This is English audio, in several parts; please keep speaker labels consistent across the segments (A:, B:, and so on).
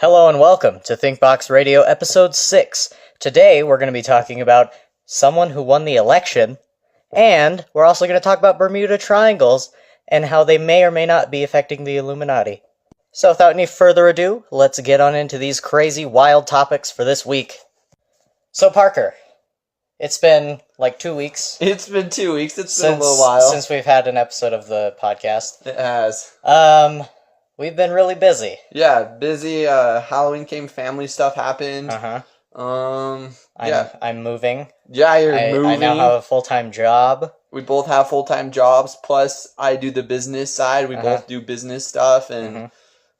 A: Hello and welcome to ThinkBox Radio episode 6. Today we're going to be talking about someone who won the election, and we're also going to talk about Bermuda Triangles and how they may or may not be affecting the Illuminati. So without any further ado, let's get on into these crazy, wild topics for this week. So Parker, it's been like 2 weeks.
B: It's been 2 weeks. It's been a little while
A: since we've had an episode of the podcast.
B: It has.
A: We've been really busy.
B: Yeah, busy. Halloween came, family stuff happened.
A: I'm moving.
B: Yeah, you're moving.
A: I now have a full-time job.
B: We both have full-time jobs. Plus, I do the business side. We both do business stuff, and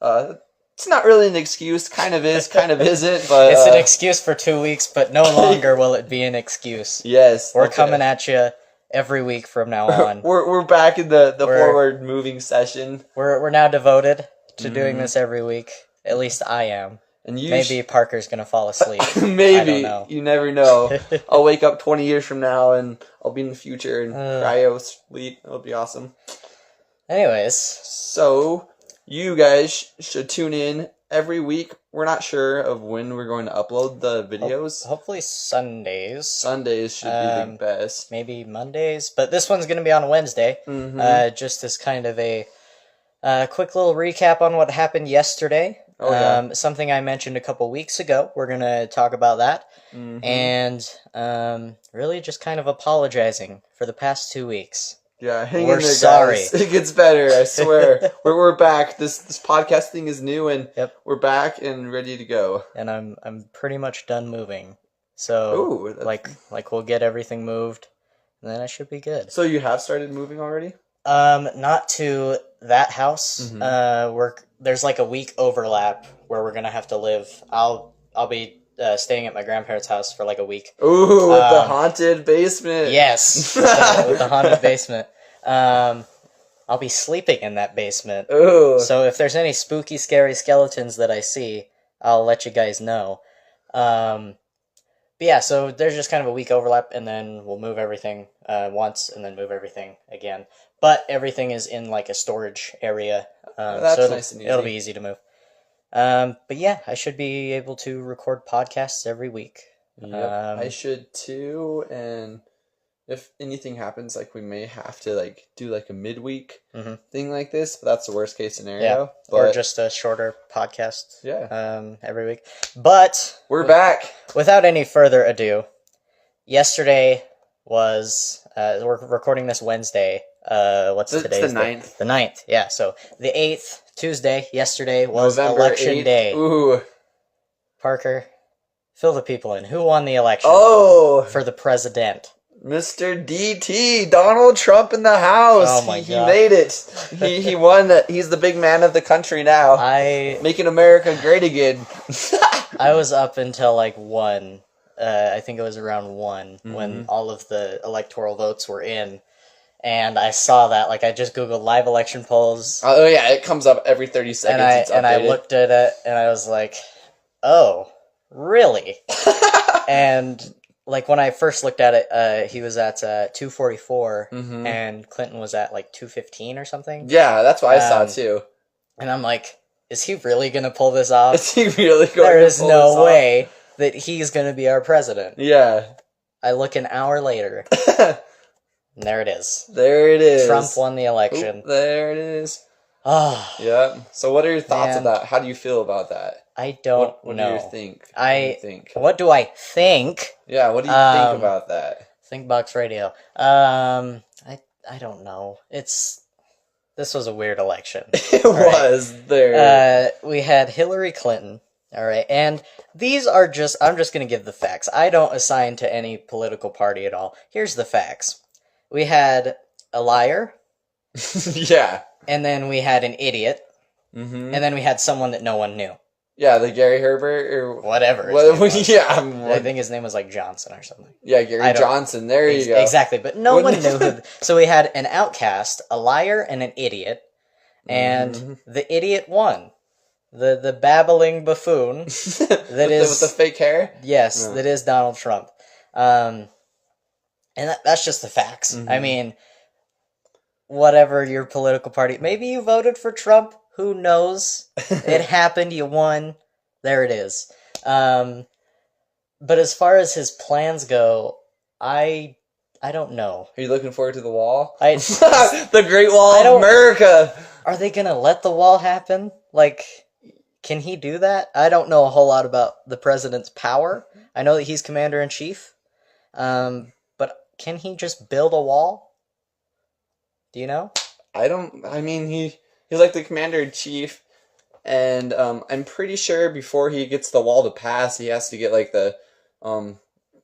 B: it's not really an excuse. Kind of is, kind of isn't. But
A: it's an excuse for 2 weeks, but no longer will it be an excuse.
B: Yes,
A: we're coming at you every week from now on.
B: we're back in the forward moving session.
A: We're now devoted to doing this every week. At least I am. And maybe Parker's gonna fall asleep.
B: Maybe.
A: I don't know.
B: You never know. I'll wake up 20 years from now and I'll be in the future and cryo sleep. It'll be awesome.
A: Anyways.
B: So, you guys should tune in every week. We're not sure of when we're going to upload the videos.
A: Hopefully Sundays.
B: Sundays should be the best.
A: Maybe Mondays. But this one's going to be on Wednesday. Just as kind of a quick little recap on what happened yesterday. Something I mentioned a couple weeks ago. We're going to talk about that. And really just kind of apologizing for the past 2 weeks.
B: Yeah, hang in
A: we're
B: there,
A: sorry.
B: Guys. It gets better, I swear. we're back. This podcast thing is new, and we're back and ready to go.
A: And I'm pretty much done moving. So like we'll get everything moved, and then I should be good.
B: So you have started moving already?
A: Not to that house. There's like a week overlap where we're gonna have to live. I'll be staying at my grandparents' house for like a week.
B: Ooh, with the haunted basement.
A: Yes, with the haunted basement. I'll be sleeping in that basement.
B: Ooh.
A: So if there's any spooky, scary skeletons that I see, I'll let you guys know. But yeah, so there's just kind of a week overlap, and then we'll move everything once, and then move everything again. But everything is in like a storage area,
B: that's
A: so
B: nice and easy.
A: It'll be easy to move. But yeah, I should be able to record podcasts every week.
B: Yep, I should too, and if anything happens, like we may have to like do like a midweek thing like this, but that's the worst case scenario.
A: Yeah,
B: but,
A: or just a shorter podcast.
B: Yeah.
A: Every week. But
B: we're back.
A: Without any further ado, yesterday was we're recording this Wednesday. What's today's
B: the 9th.
A: The 9th, yeah. So the 8th, Tuesday, yesterday was
B: November
A: election
B: 8th.
A: day.
B: Ooh.
A: Parker, fill the people in. Who won the election? For the president.
B: Mr. DT, Donald Trump in the house.
A: Oh my God.
B: He made it. He won. He's the big man of the country now. Making America great again.
A: I was up until like 1. I think it was around 1 when all of the electoral votes were in. And I saw that, like, I just Googled live election polls.
B: Oh, yeah, it comes up every 30 seconds.
A: And I looked at it, and I was like, oh, really? And, like, when I first looked at it, he was at 244, and Clinton was at, like, 215 or something.
B: Yeah, that's what I saw, too.
A: And I'm like, is he really going to pull this off?
B: Is he really going to pull this off?
A: There is no way that he's going to be our president.
B: Yeah.
A: I look an hour later. And there it is.
B: There it is.
A: Trump won the election.
B: Oop, there it is.
A: Oh.
B: Yeah. So what are your thoughts on that? How do you feel about that?
A: I don't know.
B: What do you think?
A: What do I think?
B: Yeah, what do you think about that?
A: ThinkBox Radio. I don't know. This was a weird election.
B: It was. There.
A: We had Hillary Clinton. All right. And these are I'm just going to give the facts. I don't assign to any political party at all. Here's the facts. We had a liar.
B: Yeah.
A: And then we had an idiot. And then we had someone that no one knew.
B: Yeah, the Gary Herbert or
A: whatever. I think his name was like Johnson or something.
B: Yeah, Gary Johnson. There you go.
A: Exactly, but no one knew who. So we had an outcast, a liar, and an idiot. And the idiot won. The babbling buffoon that
B: with the fake hair?
A: Yes, that is Donald Trump. And that's just the facts. I mean, whatever your political party... Maybe you voted for Trump. Who knows? It happened. You won. there it is. But as far as his plans go, I don't know.
B: Are you looking forward to the wall?
A: The
B: Great Wall of America!
A: Are they gonna let the wall happen? Like, can he do that? I don't know a whole lot about the president's power. I know that he's commander-in-chief. But can he just build a wall? Do you know?
B: I mean, he's like the commander-in-chief, and I'm pretty sure before he gets the wall to pass, he has to get like the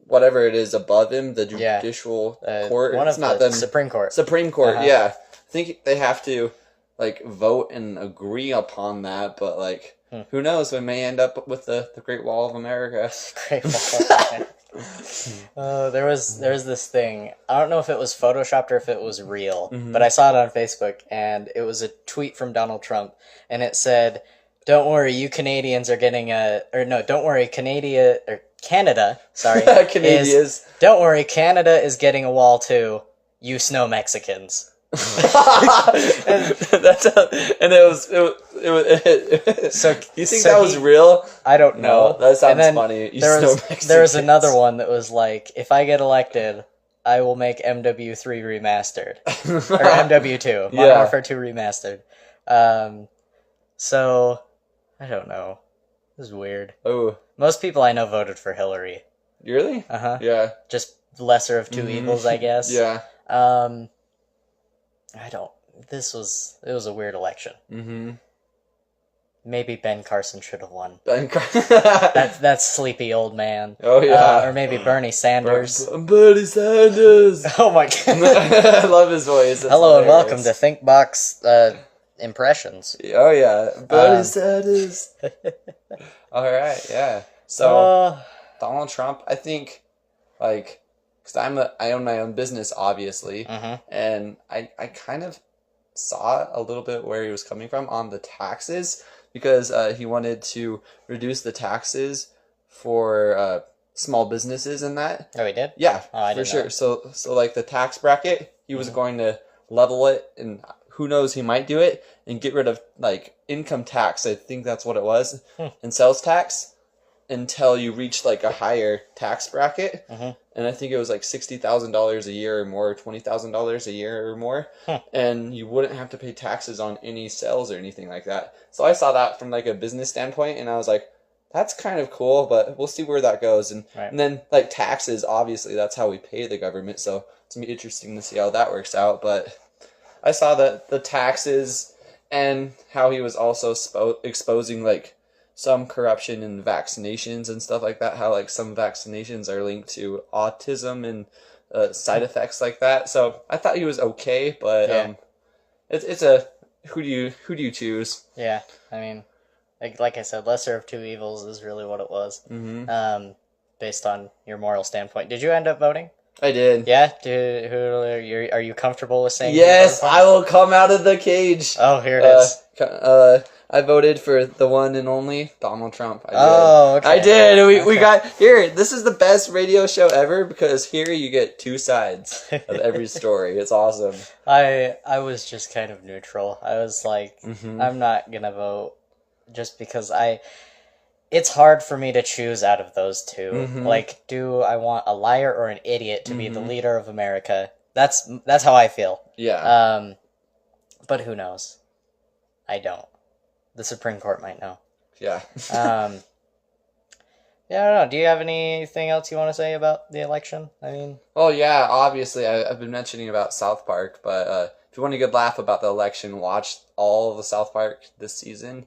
B: whatever it is above him, the judicial court.
A: It's not the Supreme Court.
B: Supreme Court, yeah. I think they have to like vote and agree upon that, but like who knows? We may end up with the Great Wall of America.
A: Great Wall of America. There was this thing. I don't know if it was photoshopped or if it was real, but I saw it on Facebook, and it was a tweet from Donald Trump, and it said, "Don't worry, you Canadians are getting don't worry, Canada, sorry, don't worry, Canada is getting a wall too. You snow Mexicans." So
B: you think that was real?
A: I don't know.
B: No, that sounds funny.
A: There was another one that was like, if I get elected, I will make MW3 remastered or MW2, Modern Warfare 2 remastered. So I don't know. This is weird.
B: Oh,
A: most people I know voted for Hillary.
B: Really? Yeah.
A: Just lesser of two evils, I guess.
B: Yeah.
A: It was a weird election. Maybe Ben Carson should have won. That sleepy old man.
B: Oh yeah.
A: Or maybe Bernie Sanders.
B: Bernie Sanders.
A: Oh my god.
B: I love his voice.
A: Hello and welcome to ThinkBox Impressions.
B: Oh yeah, Bernie Sanders. All right, yeah. So Donald Trump, I think, like, because I own my own business, obviously, and I kind of saw a little bit where he was coming from on the taxes, because he wanted to reduce the taxes for small businesses and that.
A: Oh, he did?
B: Yeah,
A: for
B: sure. So like the tax bracket, he was going to level it, and who knows, he might do it and get rid of like income tax. I think that's what it was, and sales tax until you reach like a higher tax bracket. And I think it was like $60,000 a year or more, $20,000 a year or more, and you wouldn't have to pay taxes on any sales or anything like that. So I saw that from like a business standpoint, and I was like, that's kind of cool, but we'll see where that goes. And then like taxes, obviously that's how we pay the government, so it's gonna be interesting to see how that works out. But I saw that the taxes and how he was also exposing like some corruption in vaccinations and stuff like that, how like some vaccinations are linked to autism and side effects like that. So I thought he was okay, but it's a who do you choose?
A: Yeah, I mean, like I said, lesser of two evils is really what it was. Based on your moral standpoint. Did you end up voting?
B: I did.
A: Yeah? Are you comfortable with saying?
B: Yes, I will come out of the cage.
A: Oh, here it is.
B: I voted for the one and only Donald Trump. I did.
A: Oh, okay.
B: I did. We got here. This is the best radio show ever, because here you get two sides of every story. It's awesome.
A: I was just kind of neutral. I was like, I'm not gonna vote just because it's hard for me to choose out of those two. Like, do I want a liar or an idiot to be the leader of America? That's how I feel.
B: Yeah.
A: But who knows? I don't. The Supreme Court might know.
B: Yeah.
A: Yeah, I don't know. Do you have anything else you want to say about the election? I mean...
B: Well, yeah, obviously, I've been mentioning about South Park, but if you want a good laugh about the election, watch all of the South Park this season.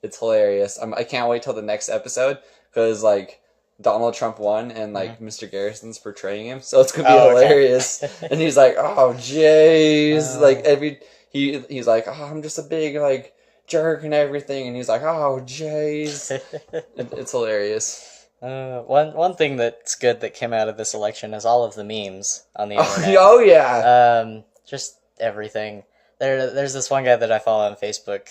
B: It's hilarious. I can't wait till the next episode, because, like, Donald Trump won, and, like, Mr. Garrison's portraying him, so it's gonna be hilarious. And he's like, oh, jeez. Like, he's like, oh, I'm just a big, like, jerk and everything, and he's like, oh, jeez. It's hilarious.
A: One thing that's good that came out of this election is all of the memes on the internet.
B: Oh yeah.
A: Just everything. There's this one guy that I follow on Facebook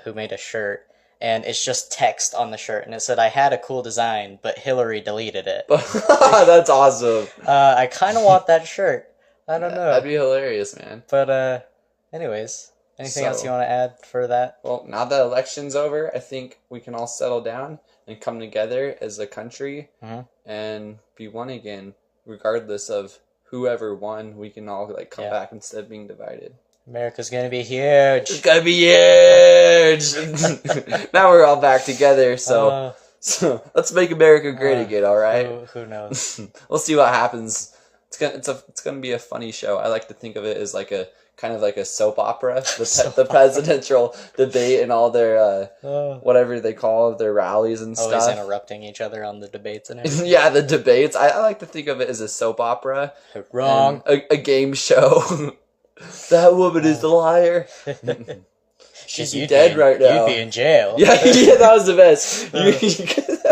A: who made a shirt, and it's just text on the shirt, and it said, I had a cool design, but Hillary deleted it.
B: That's awesome.
A: I kind of want that shirt. I don't know.
B: That'd be hilarious, man.
A: But anyways, Anything else you want to add for that?
B: Well, now that election's over, I think we can all settle down and come together as a country and be one again, regardless of whoever won. We can all like come back instead of being divided.
A: America's gonna be huge.
B: It's gonna be huge. Now we're all back together, so let's make America great again. All right.
A: Who knows?
B: We'll see what happens. It's gonna be a funny show. I like to think of it as like a kind of like a soap opera, the presidential debate and all their whatever they call it, their rallies and stuff.
A: Always interrupting each other on the debates and everything.
B: Yeah, the debates. I like to think of it as a soap opera.
A: Wrong.
B: A game show. That woman is the liar. She's dead right now.
A: You'd be in jail.
B: Yeah, that was the best.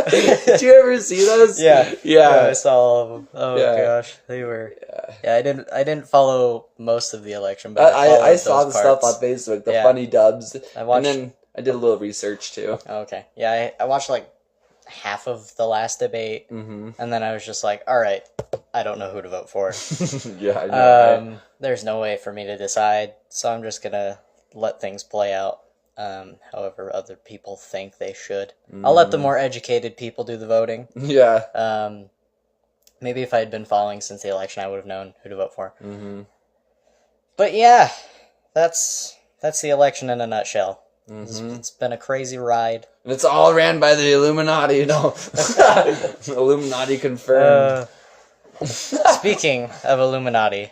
B: Did you ever see those?
A: Yeah,
B: yeah.
A: I saw all of them. Oh gosh, they were. Yeah, I didn't follow most of the election, but
B: I saw the stuff on Facebook, the funny dubs, and then I did a little research too.
A: Okay, yeah, I watched like half of the last debate, and then I was just like, all right, I don't know who to vote for.
B: Yeah, I know. Right?
A: There's no way for me to decide, so I'm just gonna let things play out. However other people think they should. I'll let the more educated people do the voting.
B: Yeah.
A: Maybe if I had been following since the election, I would have known who to vote for. But yeah, that's the election in a nutshell. It's been a crazy ride.
B: And it's all ran by the Illuminati, you know. Illuminati confirmed.
A: Speaking of Illuminati,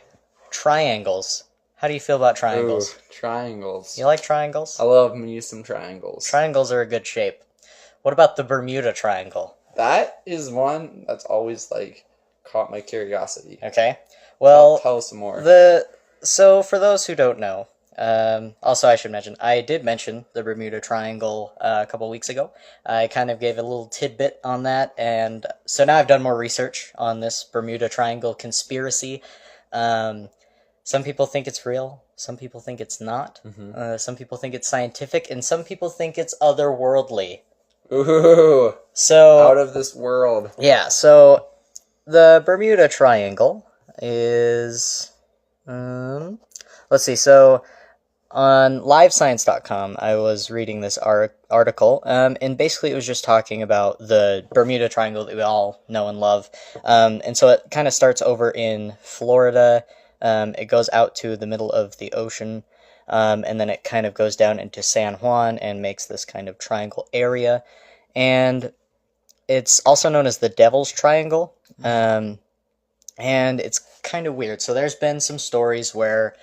A: triangles. How do you feel about triangles?
B: Ooh, triangles.
A: You like triangles?
B: I love me some triangles.
A: Triangles are a good shape. What about the Bermuda Triangle?
B: That is one that's always like caught my curiosity.
A: Okay. Well,
B: tell us some more.
A: So for those who don't know, also I should mention, I did mention the Bermuda Triangle a couple weeks ago. I kind of gave a little tidbit on that, and so now I've done more research on this Bermuda Triangle conspiracy. Some people think it's real. Some people think it's not. Some people think it's scientific, and some people think it's otherworldly.
B: Ooh.
A: So
B: out of this world.
A: Yeah. So the Bermuda Triangle is. Let's see. So on livescience.com, I was reading this article, and basically it was just talking about the Bermuda Triangle that we all know and love. And so it kind of starts over in Florida. It goes out to the middle of the ocean, and then it kind of goes down into San Juan and makes this kind of triangle area. And it's also known as the Devil's Triangle, and it's kind of weird. So there's been some stories where,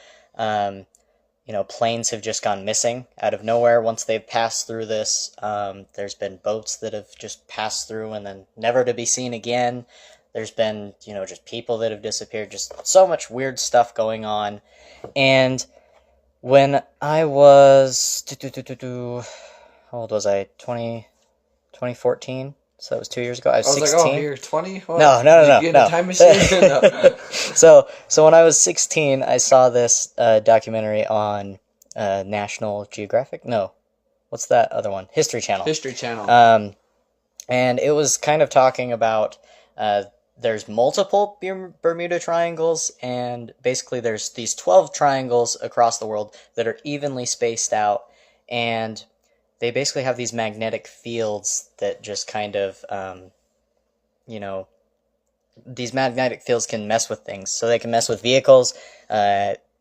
A: planes have just gone missing out of nowhere once they've passed through this. There's been boats that have just passed through and then never to be seen again. There's been, just people that have disappeared, just so much weird stuff going on. And when I was, how old was I? 2014? So that was 2 years ago. I was 16.
B: Like, oh, you're 20? What?
A: No.
B: Did you get a time machine? No.
A: So when I was 16, I saw this documentary on National Geographic. No. What's that other one? History Channel.
B: History Channel.
A: And it was kind of talking about there's multiple Bermuda Triangles, and basically there's these 12 triangles across the world that are evenly spaced out, and they basically have these magnetic fields that just kind of, these magnetic fields can mess with things. So they can mess with vehicles,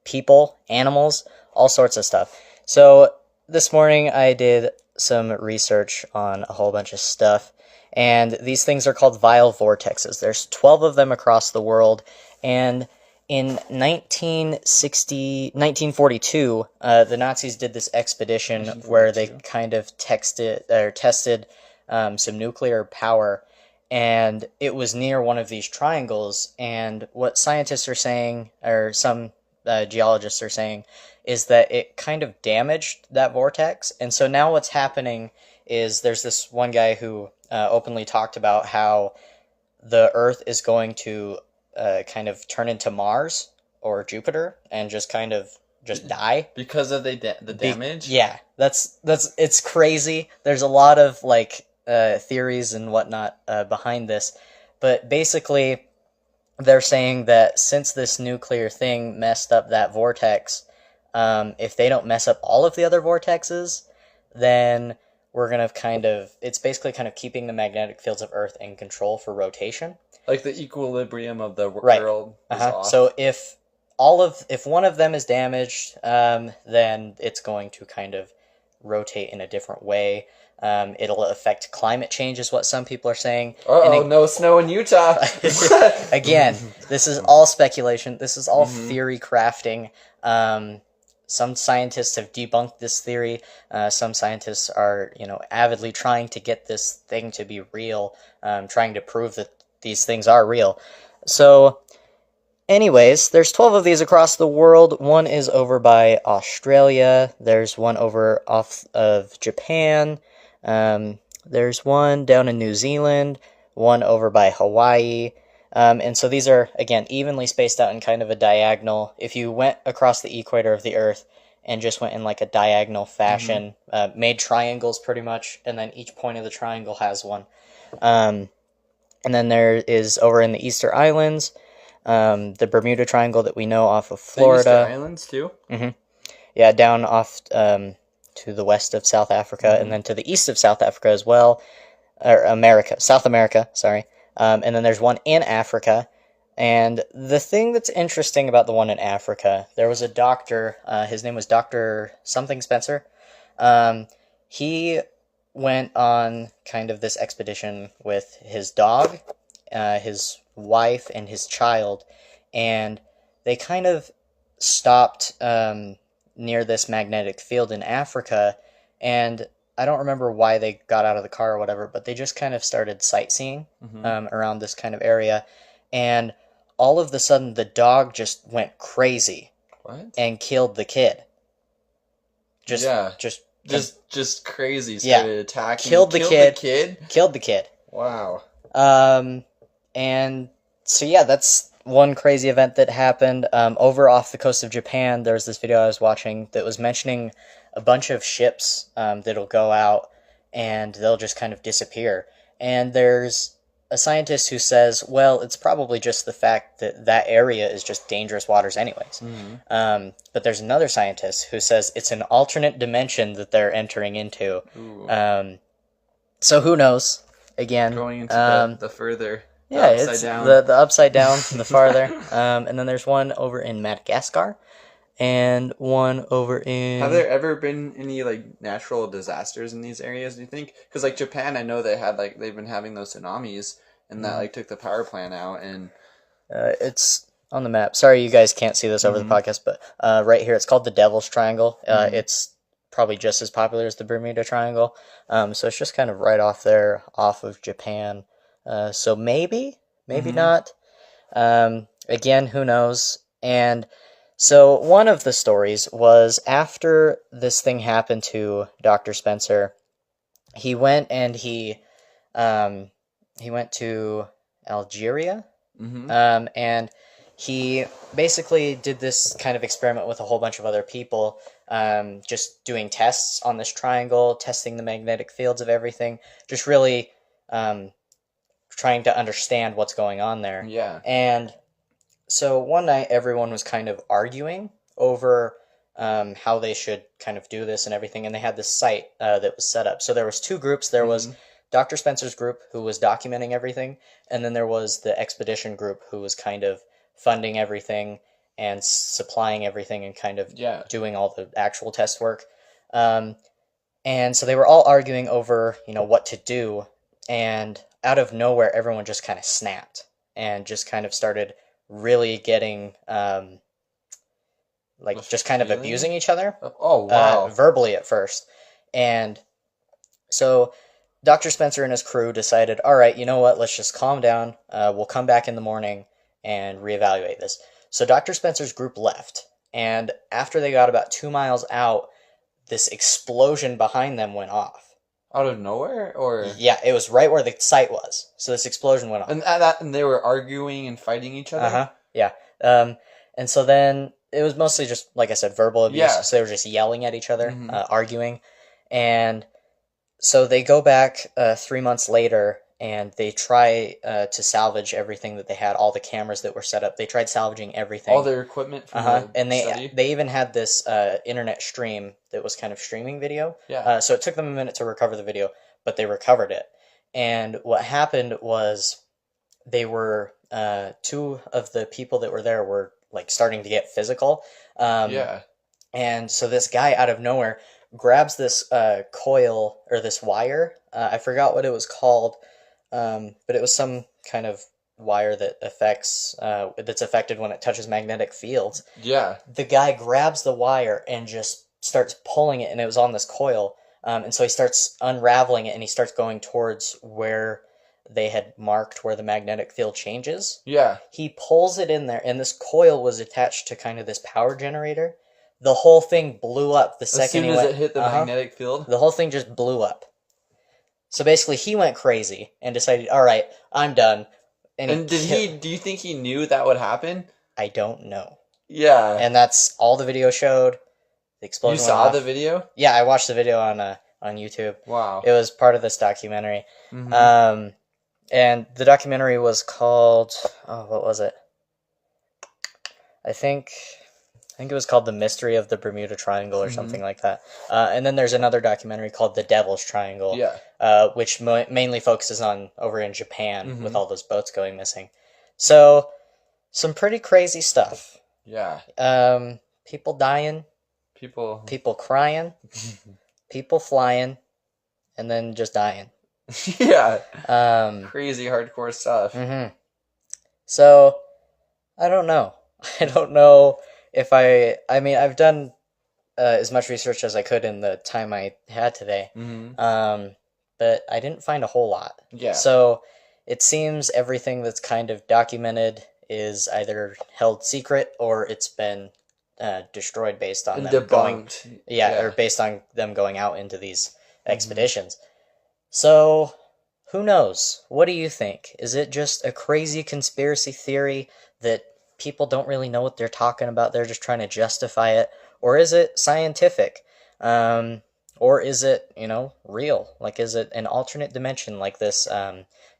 A: people, animals, all sorts of stuff. So this morning I did some research on a whole bunch of stuff, and these things are called vile vortexes. There's 12 of them across the world, and in 1942, the Nazis did this expedition where they kind of tested some nuclear power, and it was near one of these triangles. And what scientists are saying, or some geologists are saying, is that it kind of damaged that vortex. And so now what's happening is there's this one guy who openly talked about how the Earth is going to kind of turn into Mars or Jupiter and just kind of die
B: because of the damage.
A: Yeah, that's it's crazy. There's a lot of theories and whatnot behind this, but basically they're saying that since this nuclear thing messed up that vortex, If they don't mess up all of the other vortexes, then we're going to it's basically kind of keeping the magnetic fields of Earth in control for rotation.
B: Like the equilibrium of the world is off.
A: So if one of them is damaged, then it's going to kind of rotate in a different way. It'll affect climate change, is what some people are saying.
B: No snow in Utah.
A: Again, this is all speculation. This is all theory crafting. Some scientists have debunked this theory. Some scientists are, avidly trying to get this thing to be real, trying to prove that these things are real. So, anyways, there's 12 of these across the world. One is over by Australia. There's one over off of Japan. There's one down in New Zealand. One over by Hawaii. And so these are, again, evenly spaced out in kind of a diagonal. If you went across the equator of the Earth and just went in like a diagonal fashion, made triangles pretty much, and then each point of the triangle has one. And then there is over in the Easter Islands, the Bermuda Triangle that we know off of Florida.
B: The Easter Islands too?
A: Mm-hmm. Yeah, down off to the west of South Africa, and then to the east of South Africa as well. Or South America, sorry. And then there's one in Africa. And the thing that's interesting about the one in Africa, there was a doctor, his name was Dr. something Spencer. He went on kind of this expedition with his dog, his wife, and his child, and they kind of stopped near this magnetic field in Africa, and I don't remember why they got out of the car or whatever, but they just kind of started sightseeing around this kind of area, and all of a sudden the dog just went crazy.
B: What?
A: And killed the kid. Just
B: crazy. Started attacking.
A: Killed the kid. Killed the kid.
B: Wow.
A: And so yeah, that's one crazy event that happened. Over off the coast of Japan, there was this video I was watching that was mentioning a bunch of ships that'll go out and they'll just kind of disappear. And there's a scientist who says, well, it's probably just the fact that that area is just dangerous waters anyways. But there's another scientist who says it's an alternate dimension that they're entering into. So who knows? Again,
B: going into the further,
A: upside down. The upside down, the farther. And then there's one over in Madagascar, and one over in...
B: Have there ever been any natural disasters in these areas, do you think? Because Japan, I know they've been having those tsunamis, and that took the power plant out, and...
A: it's on the map. Sorry you guys can't see this over the podcast, but right here, it's called the Devil's Triangle. It's probably just as popular as the Bermuda Triangle. So it's just kind of right off there, off of Japan. So maybe not. Again, who knows? And so one of the stories was after this thing happened to Dr. Spencer, he went and he went to Algeria, and he basically did this kind of experiment with a whole bunch of other people, just doing tests on this triangle, testing the magnetic fields of everything, just really trying to understand what's going on there.
B: Yeah.
A: And so one night everyone was kind of arguing over how they should kind of do this and everything, and they had this site that was set up. So there was two groups. There was Dr. Spencer's group, who was documenting everything, and then there was the expedition group, who was kind of funding everything and supplying everything and kind of doing all the actual test work. And so they were all arguing over, what to do, and out of nowhere, everyone just kind of snapped and just kind of started really getting, just kind of abusing each other.
B: Oh, wow.
A: Verbally at first. And so Dr. Spencer and his crew decided, all right, you know what, let's just calm down. We'll come back in the morning and reevaluate this. So Dr. Spencer's group left, and after they got about 2 miles out, this explosion behind them went off.
B: Out of nowhere, or?
A: Yeah, it was right where the site was. So this explosion went off.
B: And they were arguing and fighting each other?
A: Yeah. And so then it was mostly just, like I said, verbal abuse.
B: Yeah.
A: So they were just yelling at each other, arguing. And so they go back 3 months later, and they try to salvage everything that they had, all the cameras that were set up. They tried salvaging everything.
B: All their equipment from the
A: And
B: study?
A: they even had this internet stream that was kind of streaming video.
B: Yeah.
A: So it took them a minute to recover the video, but they recovered it. And what happened was they were two of the people that were there were like starting to get physical.
B: Yeah.
A: And so this guy out of nowhere grabs this coil or this wire. I forgot what it was called, but it was some kind of wire that that's affected when it touches magnetic fields.
B: Yeah.
A: The guy grabs the wire and just starts pulling it, and it was on this coil. And so he starts unraveling it, and he starts going towards where they had marked where the magnetic field changes.
B: Yeah.
A: He pulls it in there, and this coil was attached to kind of this power generator. The whole thing blew up the second
B: as soon as it hit the magnetic field?
A: The whole thing just blew up. So basically, he went crazy and decided, all right, I'm done.
B: And do you think he knew that would happen?
A: I don't know.
B: Yeah.
A: And that's all the video showed. The explosion
B: You saw the video?
A: Yeah, I watched the video on YouTube.
B: Wow.
A: It was part of this documentary.
B: Mm-hmm.
A: And the documentary was called, what was it? I think it was called The Mystery of the Bermuda Triangle or something like that. And then there's another documentary called The Devil's Triangle, which mainly focuses on over in Japan with all those boats going missing. So, some pretty crazy stuff.
B: Yeah.
A: People dying. People crying. People flying. And then just dying.
B: Yeah. Crazy hardcore stuff.
A: Mm-hmm. So, I don't know. I don't know if I've done as much research as I could in the time I had today. But I didn't find a whole lot.
B: Yeah.
A: So, it seems everything that's kind of documented is either held secret or it's been destroyed based on them
B: debunked.
A: or based on them going out into these expeditions. So, who knows? What do you think? Is it just a crazy conspiracy theory that people don't really know what they're talking about? They're just trying to justify it? Or is it scientific? Or is it, real? Like, is it an alternate dimension like this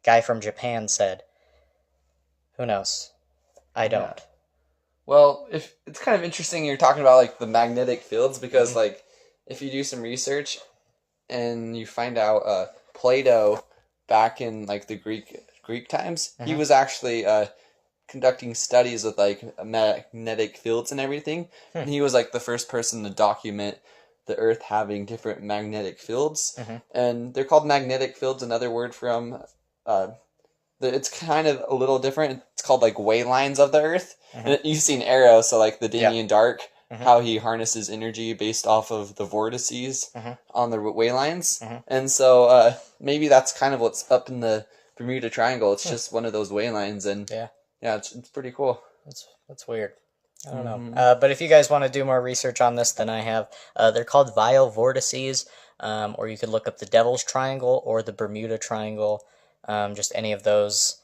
A: guy from Japan said? Who knows? I don't.
B: Yeah. Well, if it's kind of interesting you're talking about, like, the magnetic fields, because, like, if you do some research and you find out Plato, back in, like, the Greek times, he was actually conducting studies with, like, magnetic fields and everything, and he was, like, the first person to document the Earth having different magnetic fields, and they're called magnetic fields. Another word from it's kind of a little different. It's called, like, way lines of the Earth. And you've seen Arrow, so, like, the Damien Dark, how he harnesses energy based off of the vortices on the way lines. And so maybe that's kind of what's up in the Bermuda Triangle. It's just one of those way lines, and it's pretty cool.
A: That's weird. I don't know. But if you guys want to do more research on this than I have, they're called vortices, or you could look up the Devil's Triangle or the Bermuda Triangle, just any of those.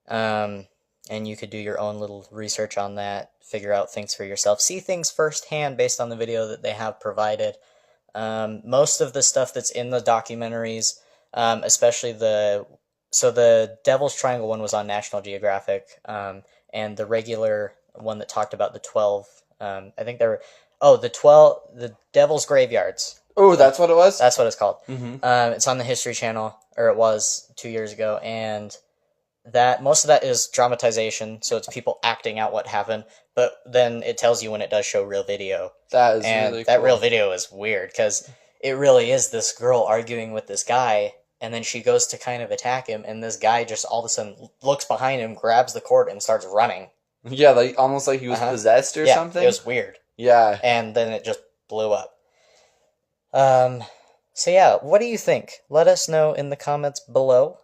A: And you could do your own little research on that, figure out things for yourself, see things firsthand based on the video that they have provided. Most of the stuff that's in the documentaries, especially the Devil's Triangle one was on National Geographic, and the regular one that talked about the 12, I think there were, the Devil's Graveyards.
B: Oh, that's what it was?
A: That's what it's called. It's on the History Channel, or it was 2 years ago, and that most of that is dramatization, so it's people acting out what happened, but then it tells you when it does show real video.
B: That is
A: and
B: really
A: that
B: cool.
A: real video is weird, because it really is this girl arguing with this guy, and then she goes to kind of attack him, and this guy just all of a sudden looks behind him, grabs the cord, and starts running.
B: Yeah, like almost like he was possessed or something?
A: It was weird.
B: Yeah.
A: And then it just blew up. So yeah, what do you think? Let us know in the comments below.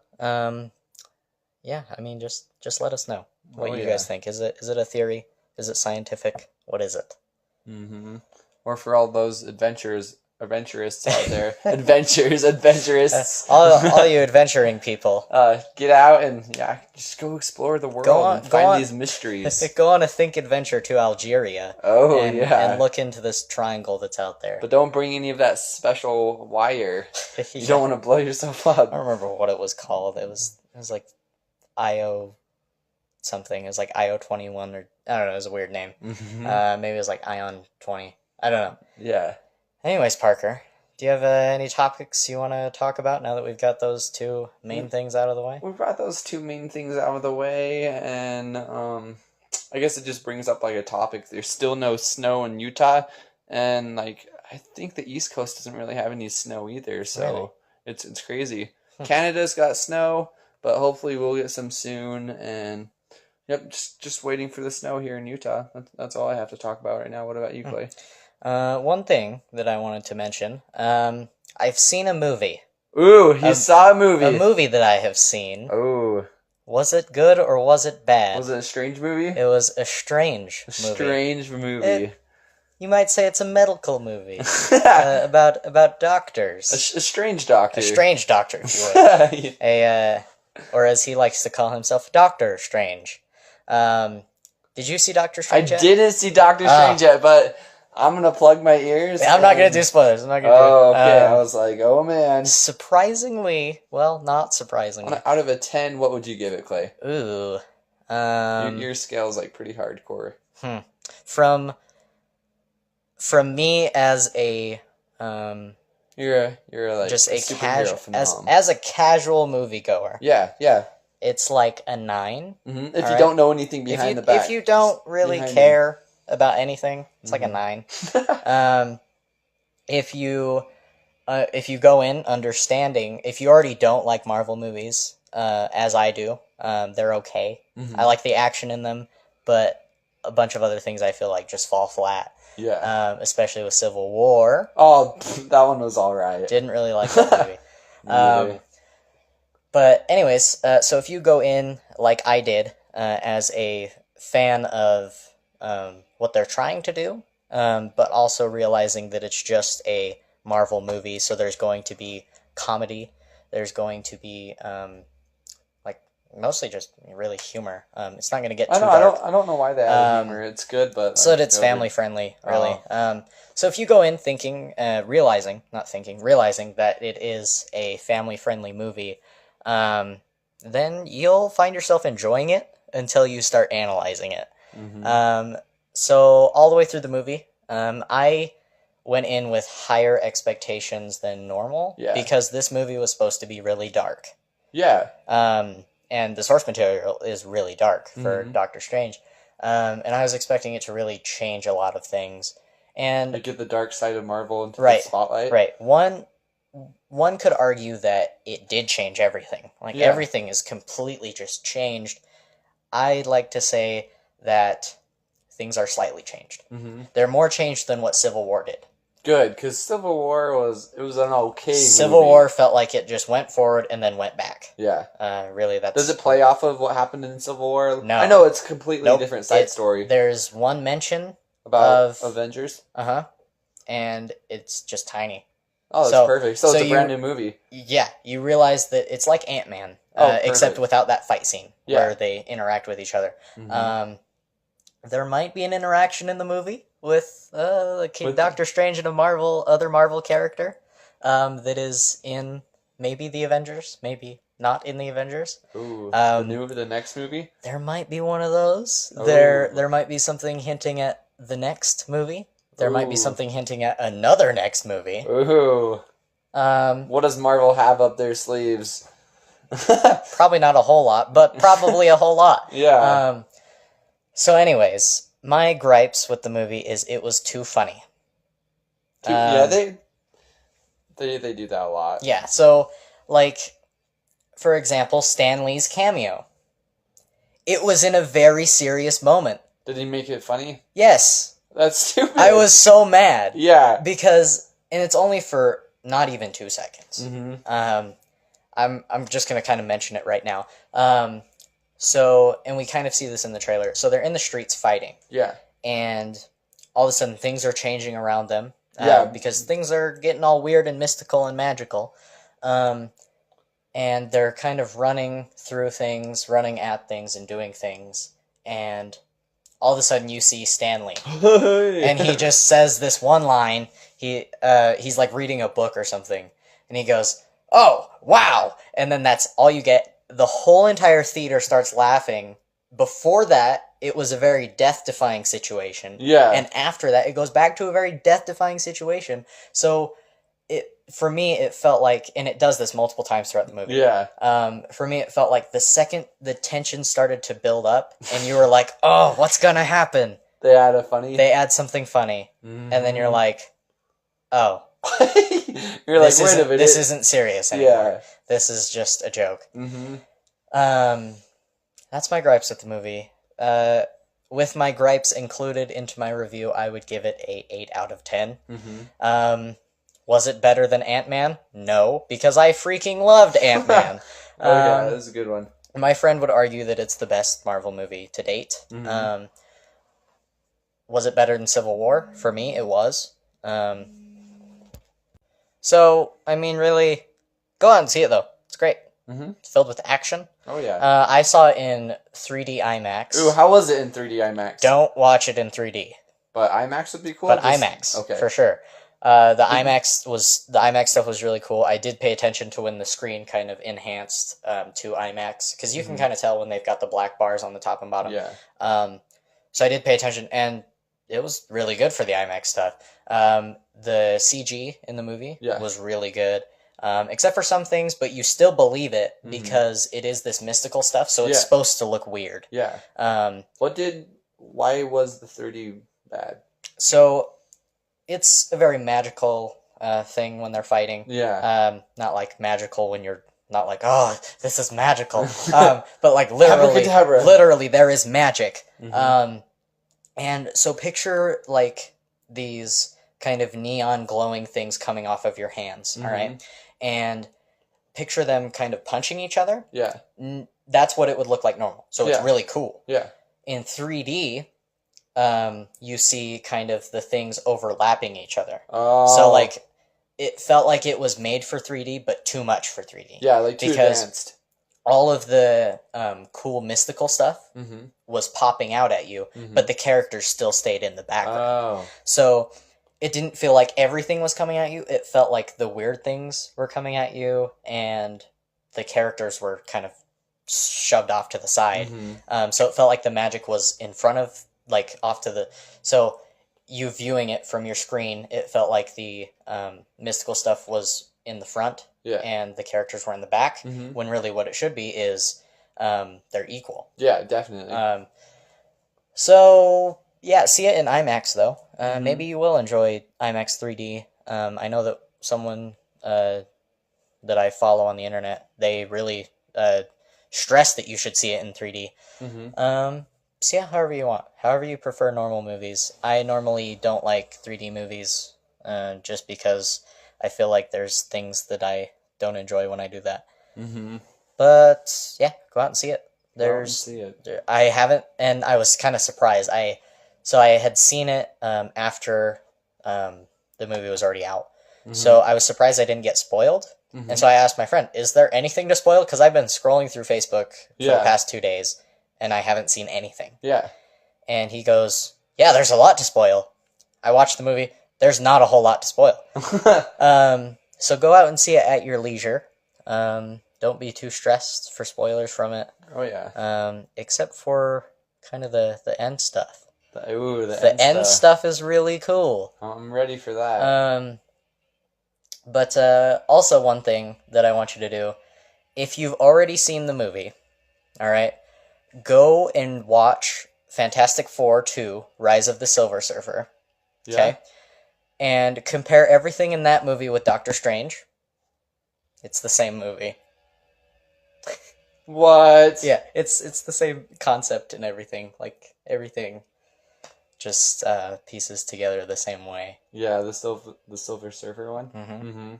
A: Yeah, I mean, just let us know what you guys think. Is it a theory? Is it scientific? What is it?
B: Or for all those adventurers adventurists out there. Adventurists.
A: all you adventuring people.
B: Get out and just go explore the world and find these mysteries.
A: Go on a think adventure to Algeria. And look into this triangle that's out there.
B: But don't bring any of that special wire. You don't want to blow yourself up.
A: I don't remember what it was called. It was like IO something. It was like IO 21 or I don't know. It was a weird name.
B: Mm-hmm.
A: Maybe it was like Ion 20. I don't know.
B: Yeah.
A: Anyways, Parker, do you have any topics you want to talk about now that we've got those two main things out of the way?
B: We've got those two main things out of the way, and I guess it just brings up like a topic. There's still no snow in Utah, and like I think the East Coast doesn't really have any snow either, so it's crazy. Canada's got snow, but hopefully we'll get some soon, and just waiting for the snow here in Utah. That's all I have to talk about right now. What about you, Clay?
A: One thing that I wanted to mention, I've seen a movie.
B: Ooh, he saw a movie.
A: A movie that I have seen.
B: Ooh.
A: Was it good or was it bad?
B: Was it a strange movie?
A: It was a strange movie.
B: Strange movie.
A: You might say it's a medical movie. about doctors.
B: A strange doctor.
A: A strange doctor, if you would. Or as he likes to call himself, Doctor Strange. Did you see Doctor Strange yet?
B: I didn't see Doctor Strange yet, but I'm going to plug my ears.
A: I'm not going to do spoilers. I'm not going to
B: okay. I was like, oh, man.
A: Surprisingly, well, not surprisingly.
B: Out of a 10, what would you give it, Clay?
A: Ooh.
B: Your scale's like pretty hardcore.
A: From me as a...
B: You're like
A: just
B: a superhero phenom.
A: as a casual moviegoer.
B: Yeah.
A: It's like a 9.
B: Mm-hmm. If you don't know anything behind the back.
A: If you don't really care about anything, it's like a 9. If you go in understanding, if you already don't like Marvel movies, as I do, they're okay. I like the action in them, but a bunch of other things I feel like just fall flat.
B: Yeah.
A: Especially with Civil War.
B: Oh, that one was alright.
A: Didn't really like that movie. But anyways, so if you go in like I did, as a fan of what they're trying to do, but also realizing that it's just a Marvel movie, so there's going to be comedy, there's going to be mostly just really humor. It's not going to get too dark.
B: I don't know why they added humor. It's good, but
A: so that it's family friendly, really. So if you go in thinking, realizing that it is a family friendly movie, then you'll find yourself enjoying it until you start analyzing it. So all the way through the movie, I went in with higher expectations than normal because this movie was supposed to be really dark.
B: Yeah.
A: And the source material is really dark for Doctor Strange. And I was expecting it to really change a lot of things. And
B: get the dark side of Marvel into the spotlight.
A: Right. One could argue that it did change everything. Everything is completely just changed. I like to say that things are slightly changed. They're more changed than what Civil War did.
B: Good, because Civil War was an okay
A: Civil
B: movie.
A: War felt like it just went forward and then went back.
B: Yeah.
A: Really, that's...
B: Does it play off of what happened in Civil War?
A: No.
B: I know it's a completely different side story.
A: There's one mention
B: about Avengers?
A: And it's just tiny.
B: Oh, that's perfect. So it's a brand new movie.
A: Yeah, you realize that it's like Ant-Man, except without that fight scene where they interact with each other. There might be an interaction in the movie with Doctor Strange and other Marvel character that is in maybe the Avengers, maybe not in the Avengers.
B: Ooh, the next movie?
A: There might be one of those. Ooh. There might be something hinting at the next movie. There might be something hinting at another next movie.
B: Ooh. What does Marvel have up their sleeves?
A: Probably not a whole lot, but probably a whole lot.
B: Yeah.
A: So anyways, my gripes with the movie is it was too funny.
B: They do that a lot.
A: Yeah, so, for example, Stan Lee's cameo. It was in a very serious moment.
B: Did he make it funny?
A: Yes.
B: That's stupid.
A: I was so mad.
B: Yeah.
A: Because, and it's only for not even 2 seconds. I'm just going to kind of mention it right now. And we kind of see this in the trailer. So they're in the streets fighting.
B: Yeah.
A: And all of a sudden things are changing around them. because things are getting all weird and mystical and magical. And they're kind of running through things, running at things, and doing things. And all of a sudden, you see Stanley, and he just says this one line. He's like reading a book or something, and he goes, "Oh, wow!" And then that's all you get. The whole entire theater starts laughing. Before that, it was a very death-defying situation.
B: Yeah.
A: And after that, it goes back to a very death-defying situation. So, for me, it felt like, and it does this multiple times throughout the movie.
B: Yeah.
A: For me, it felt like the second the tension started to build up, and you were like, "Oh, what's gonna happen?"
B: They add
A: something funny, and then you're like, "Oh,
B: you're like, wait a minute,
A: this isn't serious anymore.
B: Yeah.
A: This is just a joke."
B: Mm-hmm.
A: That's my gripes with the movie. With my gripes included into my review, I would give it a 8 out of 10.
B: Mm-hmm.
A: Was it better than Ant-Man? No, because I freaking loved Ant-Man.
B: Oh yeah, that was a good one.
A: My friend would argue that it's the best Marvel movie to date.
B: Mm-hmm.
A: Was it better than Civil War? For me, it was. So, I mean, really, go out and see it, though. It's great.
B: Mm-hmm.
A: It's filled with action.
B: Oh, yeah.
A: I saw it in 3D IMAX.
B: Ooh, how was it in 3D IMAX?
A: Don't watch it in 3D.
B: But IMAX would be cool?
A: But IMAX,
B: okay.
A: for sure. The IMAX stuff was really cool. I did pay attention to when the screen kind of enhanced to IMAX, because you can kind of tell when they've got the black bars on the top and bottom.
B: Yeah.
A: So I did pay attention, and it was really good for the IMAX stuff. The CG in the movie was really good, except for some things, but you still believe it because it is this mystical stuff, so it's supposed to look weird.
B: Yeah. Why was the 3D bad?
A: So it's a very magical thing when they're fighting.
B: Yeah.
A: Not like magical when you're not like, oh, this is magical. But like literally there is magic. And so picture like these kind of neon glowing things coming off of your hands, all right? And picture them kind of punching each other.
B: Yeah.
A: That's what it would look like normal. So it's really cool.
B: Yeah.
A: In 3D, you see kind of the things overlapping each other.
B: Oh.
A: So like it felt like it was made for 3D, but too much for 3D.
B: Yeah, like too advanced.
A: All of the cool mystical stuff was popping out at you, but the characters still stayed in the background.
B: Oh.
A: So it didn't feel like everything was coming at you. It felt like the weird things were coming at you, and the characters were kind of shoved off to the side. So it felt like the magic was in front of, like, off to the... So you viewing it from your screen, it felt like the mystical stuff was in the front, and the characters were in the back, when really what it should be is they're equal.
B: Yeah, definitely.
A: So, yeah, see it in IMAX, though. Maybe you will enjoy IMAX 3D. I know that someone that I follow on the internet, they really stress that you should see it in 3D. So yeah, however you want. However you prefer normal movies. I normally don't like 3D movies, just because I feel like there's things that I don't enjoy when I do that. But yeah, go out and see it. I haven't, and I was kind of surprised. So I had seen it after the movie was already out. So I was surprised I didn't get spoiled. And so I asked my friend, is there anything to spoil? Because I've been scrolling through Facebook for the past 2 days, and I haven't seen anything.
B: Yeah.
A: And he goes, yeah, there's a lot to spoil. I watched the movie. There's not a whole lot to spoil. So go out and see it at your leisure. Don't be too stressed for spoilers from it.
B: Oh, yeah.
A: Except for kind of the end stuff.
B: The
A: end stuff is really cool.
B: I'm ready for that.
A: But also one thing that I want you to do, if you've already seen the movie, all right, go and watch Fantastic Four 2, Rise of the Silver Surfer, okay? And compare everything in that movie with Doctor Strange. It's the same movie.
B: What?
A: Yeah, it's the same concept and everything. Like, everything just pieces together the same way.
B: Yeah, the Silver Surfer one?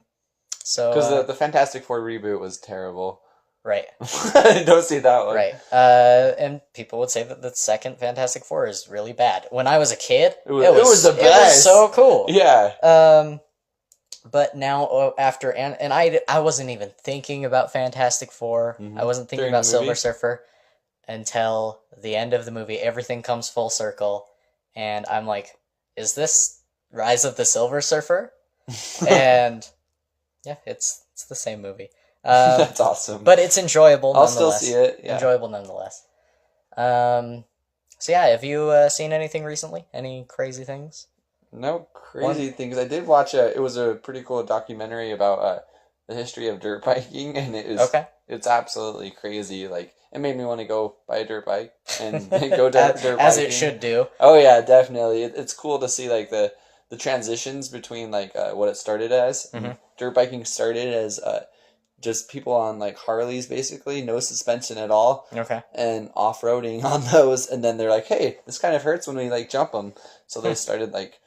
A: So...
B: Because the Fantastic Four reboot was terrible.
A: Right.
B: I don't see that one.
A: Right. And people would say that the second Fantastic Four is really bad. When I was a kid,
B: it was the best.
A: It was so cool.
B: Yeah.
A: But now after and I wasn't even thinking about Fantastic Four. I wasn't thinking
B: During
A: about
B: the movie?
A: Silver Surfer until the end of the movie. Everything comes full circle, and I'm like, "Is this Rise of the Silver Surfer?" And yeah, it's the same movie.
B: That's awesome.
A: But it's enjoyable.
B: I'll
A: Nonetheless.
B: still see it. Yeah.
A: Enjoyable nonetheless. So yeah, have you seen anything recently? Any crazy things?
B: No crazy things. I did watch it was a pretty cool documentary about the history of dirt biking, and it's absolutely crazy. Like, it made me want to go buy a dirt bike and go dirt biking.
A: As it should do.
B: Oh yeah, definitely. It's cool to see like the transitions between like what it started as.
A: Mm-hmm.
B: Dirt biking started as just people on like Harleys, basically, no suspension at all.
A: Okay.
B: And off-roading on those, and then they're like, hey, this kind of hurts when we like jump them. So they started like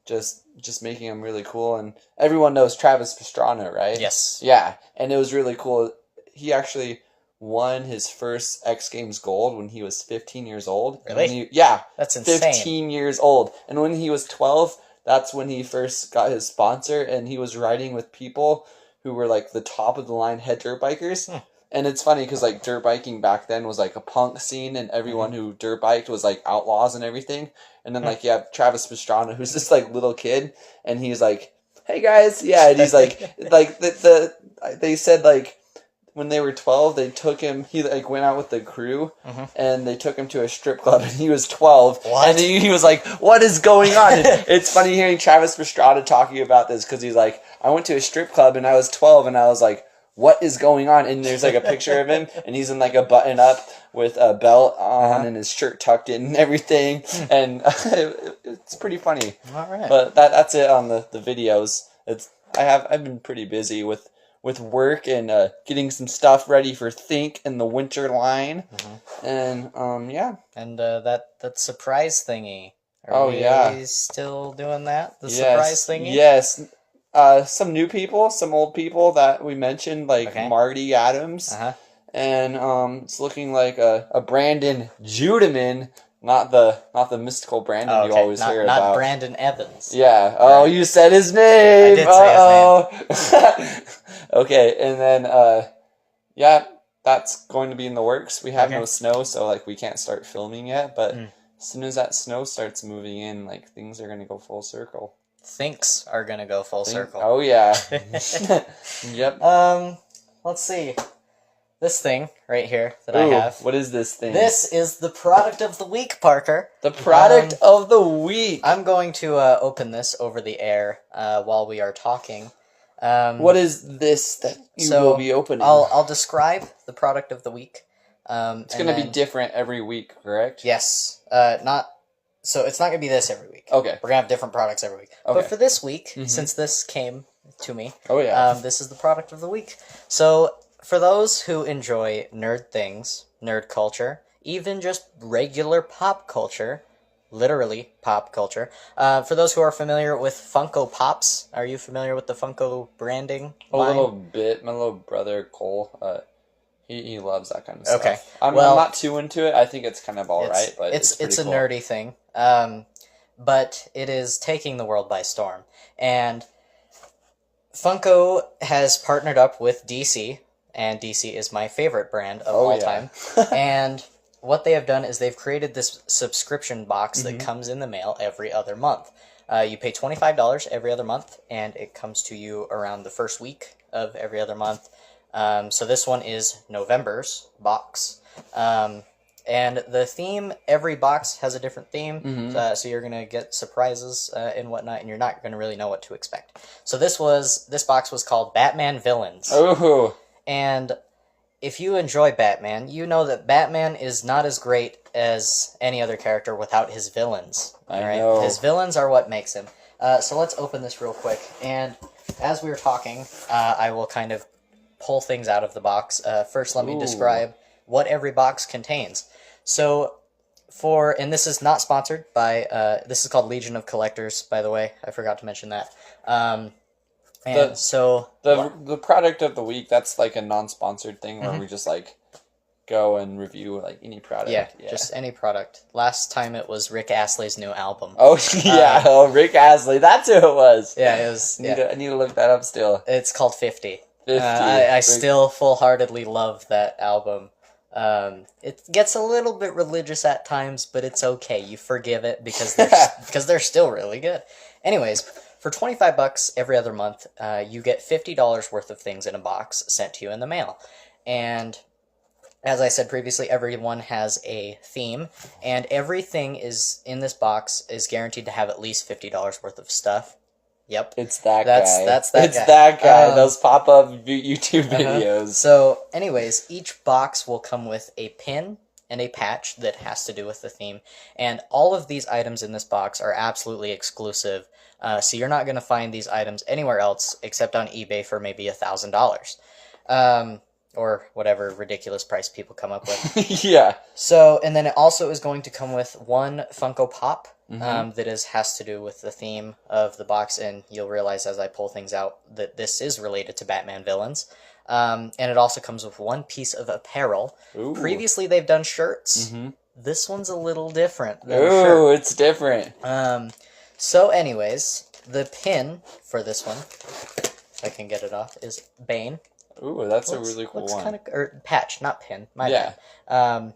B: just making them really cool, and everyone knows Travis Pastrana, right?
A: Yes.
B: Yeah, and it was really cool. He actually won his first X Games gold when he was 15 years old.
A: Really?
B: Yeah.
A: That's insane.
B: 15 years old. And when he was 12, that's when he first got his sponsor, and he was riding with people who were like the top of the line head dirt bikers. And it's funny because like dirt biking back then was like a punk scene, and everyone who dirt biked was like outlaws and everything. And then like you have Travis Pastrana, who's this like little kid, and he's like, "Hey guys, yeah," and he's like they said like when they were 12, they took him. He like went out with the crew, and they took him to a strip club, and he was 12.
A: What?
B: And he was like, "What is going on?" It's funny hearing Travis Pastrana talking about this because he's like, "I went to a strip club and I was 12, and I was like, what is going on?" And there's like a picture of him, and he's in like a button up with a belt on and his shirt tucked in and everything, and it's pretty funny.
A: All right.
B: But that's it on the videos. I've been pretty busy with work and getting some stuff ready for Think in the winter line, and yeah.
A: And that surprise thingy.
B: Are
A: we still doing that? The surprise thingy?
B: Yes. Some new people, some old people that we mentioned, like Marty Adams, and it's looking like a Brandon Judeman, not the mystical Brandon you always hear about.
A: Not Brandon Evans.
B: Yeah. Oh, right. You said his name.
A: I did say his name.
B: Okay, and then yeah, that's going to be in the works. We have no snow, so like we can't start filming yet. But as soon as that snow starts moving in, like things are going to go full circle.
A: Thinks are gonna go full circle.
B: Oh yeah. Yep.
A: Let's see. This thing right here that I have.
B: What is this thing?
A: This is the product of the week, Parker.
B: The product of the week.
A: I'm going to open this over the air while we are talking.
B: What is this that you will be opening?
A: I'll describe the product of the week.
B: It's going to be different every week, correct?
A: Yes. So it's not going to be this every week.
B: Okay.
A: We're going to have different products every week. Okay. But for this week, since this came to me, this is the product of the week. So for those who enjoy nerd things, nerd culture, even just regular pop culture, literally pop culture, for those who are familiar with Funko Pops, are you familiar with the Funko branding line?
B: A little bit. My little brother, Cole, he loves that kind of stuff.
A: Okay.
B: I'm not too into it. I think it's kind of alright, but
A: it's a
B: cool.
A: nerdy thing. But it is taking the world by storm. And Funko has partnered up with DC, and DC is my favorite brand of all time. And what they have done is they've created this subscription box that comes in the mail every other month. You pay $25 every other month, and it comes to you around the first week of every other month. So this one is November's box. And the theme, every box has a different theme, so you're going to get surprises and whatnot, and you're not going to really know what to expect. So this box was called Batman Villains.
B: Oh.
A: And if you enjoy Batman, you know that Batman is not as great as any other character without his villains.
B: I know.
A: His villains are what makes him. So let's open this real quick. And as we were talking, I will kind of pull things out of the box. First, let me describe what every box contains. So, and this is not sponsored by, this is called Legion of Collectors, by the way. I forgot to mention that. And
B: the product of the week, that's like a non-sponsored thing where we just like go and review like any product.
A: Yeah, just any product. Last time it was Rick Astley's new album.
B: Oh yeah, Rick Astley. That's who it was.
A: Yeah, it was.
B: I need to look that up still.
A: It's called 50.
B: 50.
A: I still full-heartedly love that album. It gets a little bit religious at times, but it's okay. You forgive it because they're still really good. Anyways, for $25 every other month, you get $50 worth of things in a box sent to you in the mail. And as I said previously, everyone has a theme, and everything is in this box is guaranteed to have at least $50 worth of stuff. Yep.
B: It's that guy.
A: That's that
B: it's
A: guy.
B: that guy. Those pop-up YouTube videos.
A: So, anyways, each box will come with a pin and a patch that has to do with the theme. And all of these items in this box are absolutely exclusive. So you're not going to find these items anywhere else except on eBay for maybe $1,000. Or whatever ridiculous price people come up with.
B: Yeah.
A: So, and then it also is going to come with one Funko Pop that has to do with the theme of the box, and you'll realize as I pull things out that this is related to Batman villains. And it also comes with one piece of apparel.
B: Ooh.
A: Previously, they've done shirts. This one's a little different.
B: Ooh, it's different.
A: So, anyways, the pin for this one, if I can get it off, is Bane.
B: Ooh, that's a really cool one.
A: Or patch, not pin. My bad.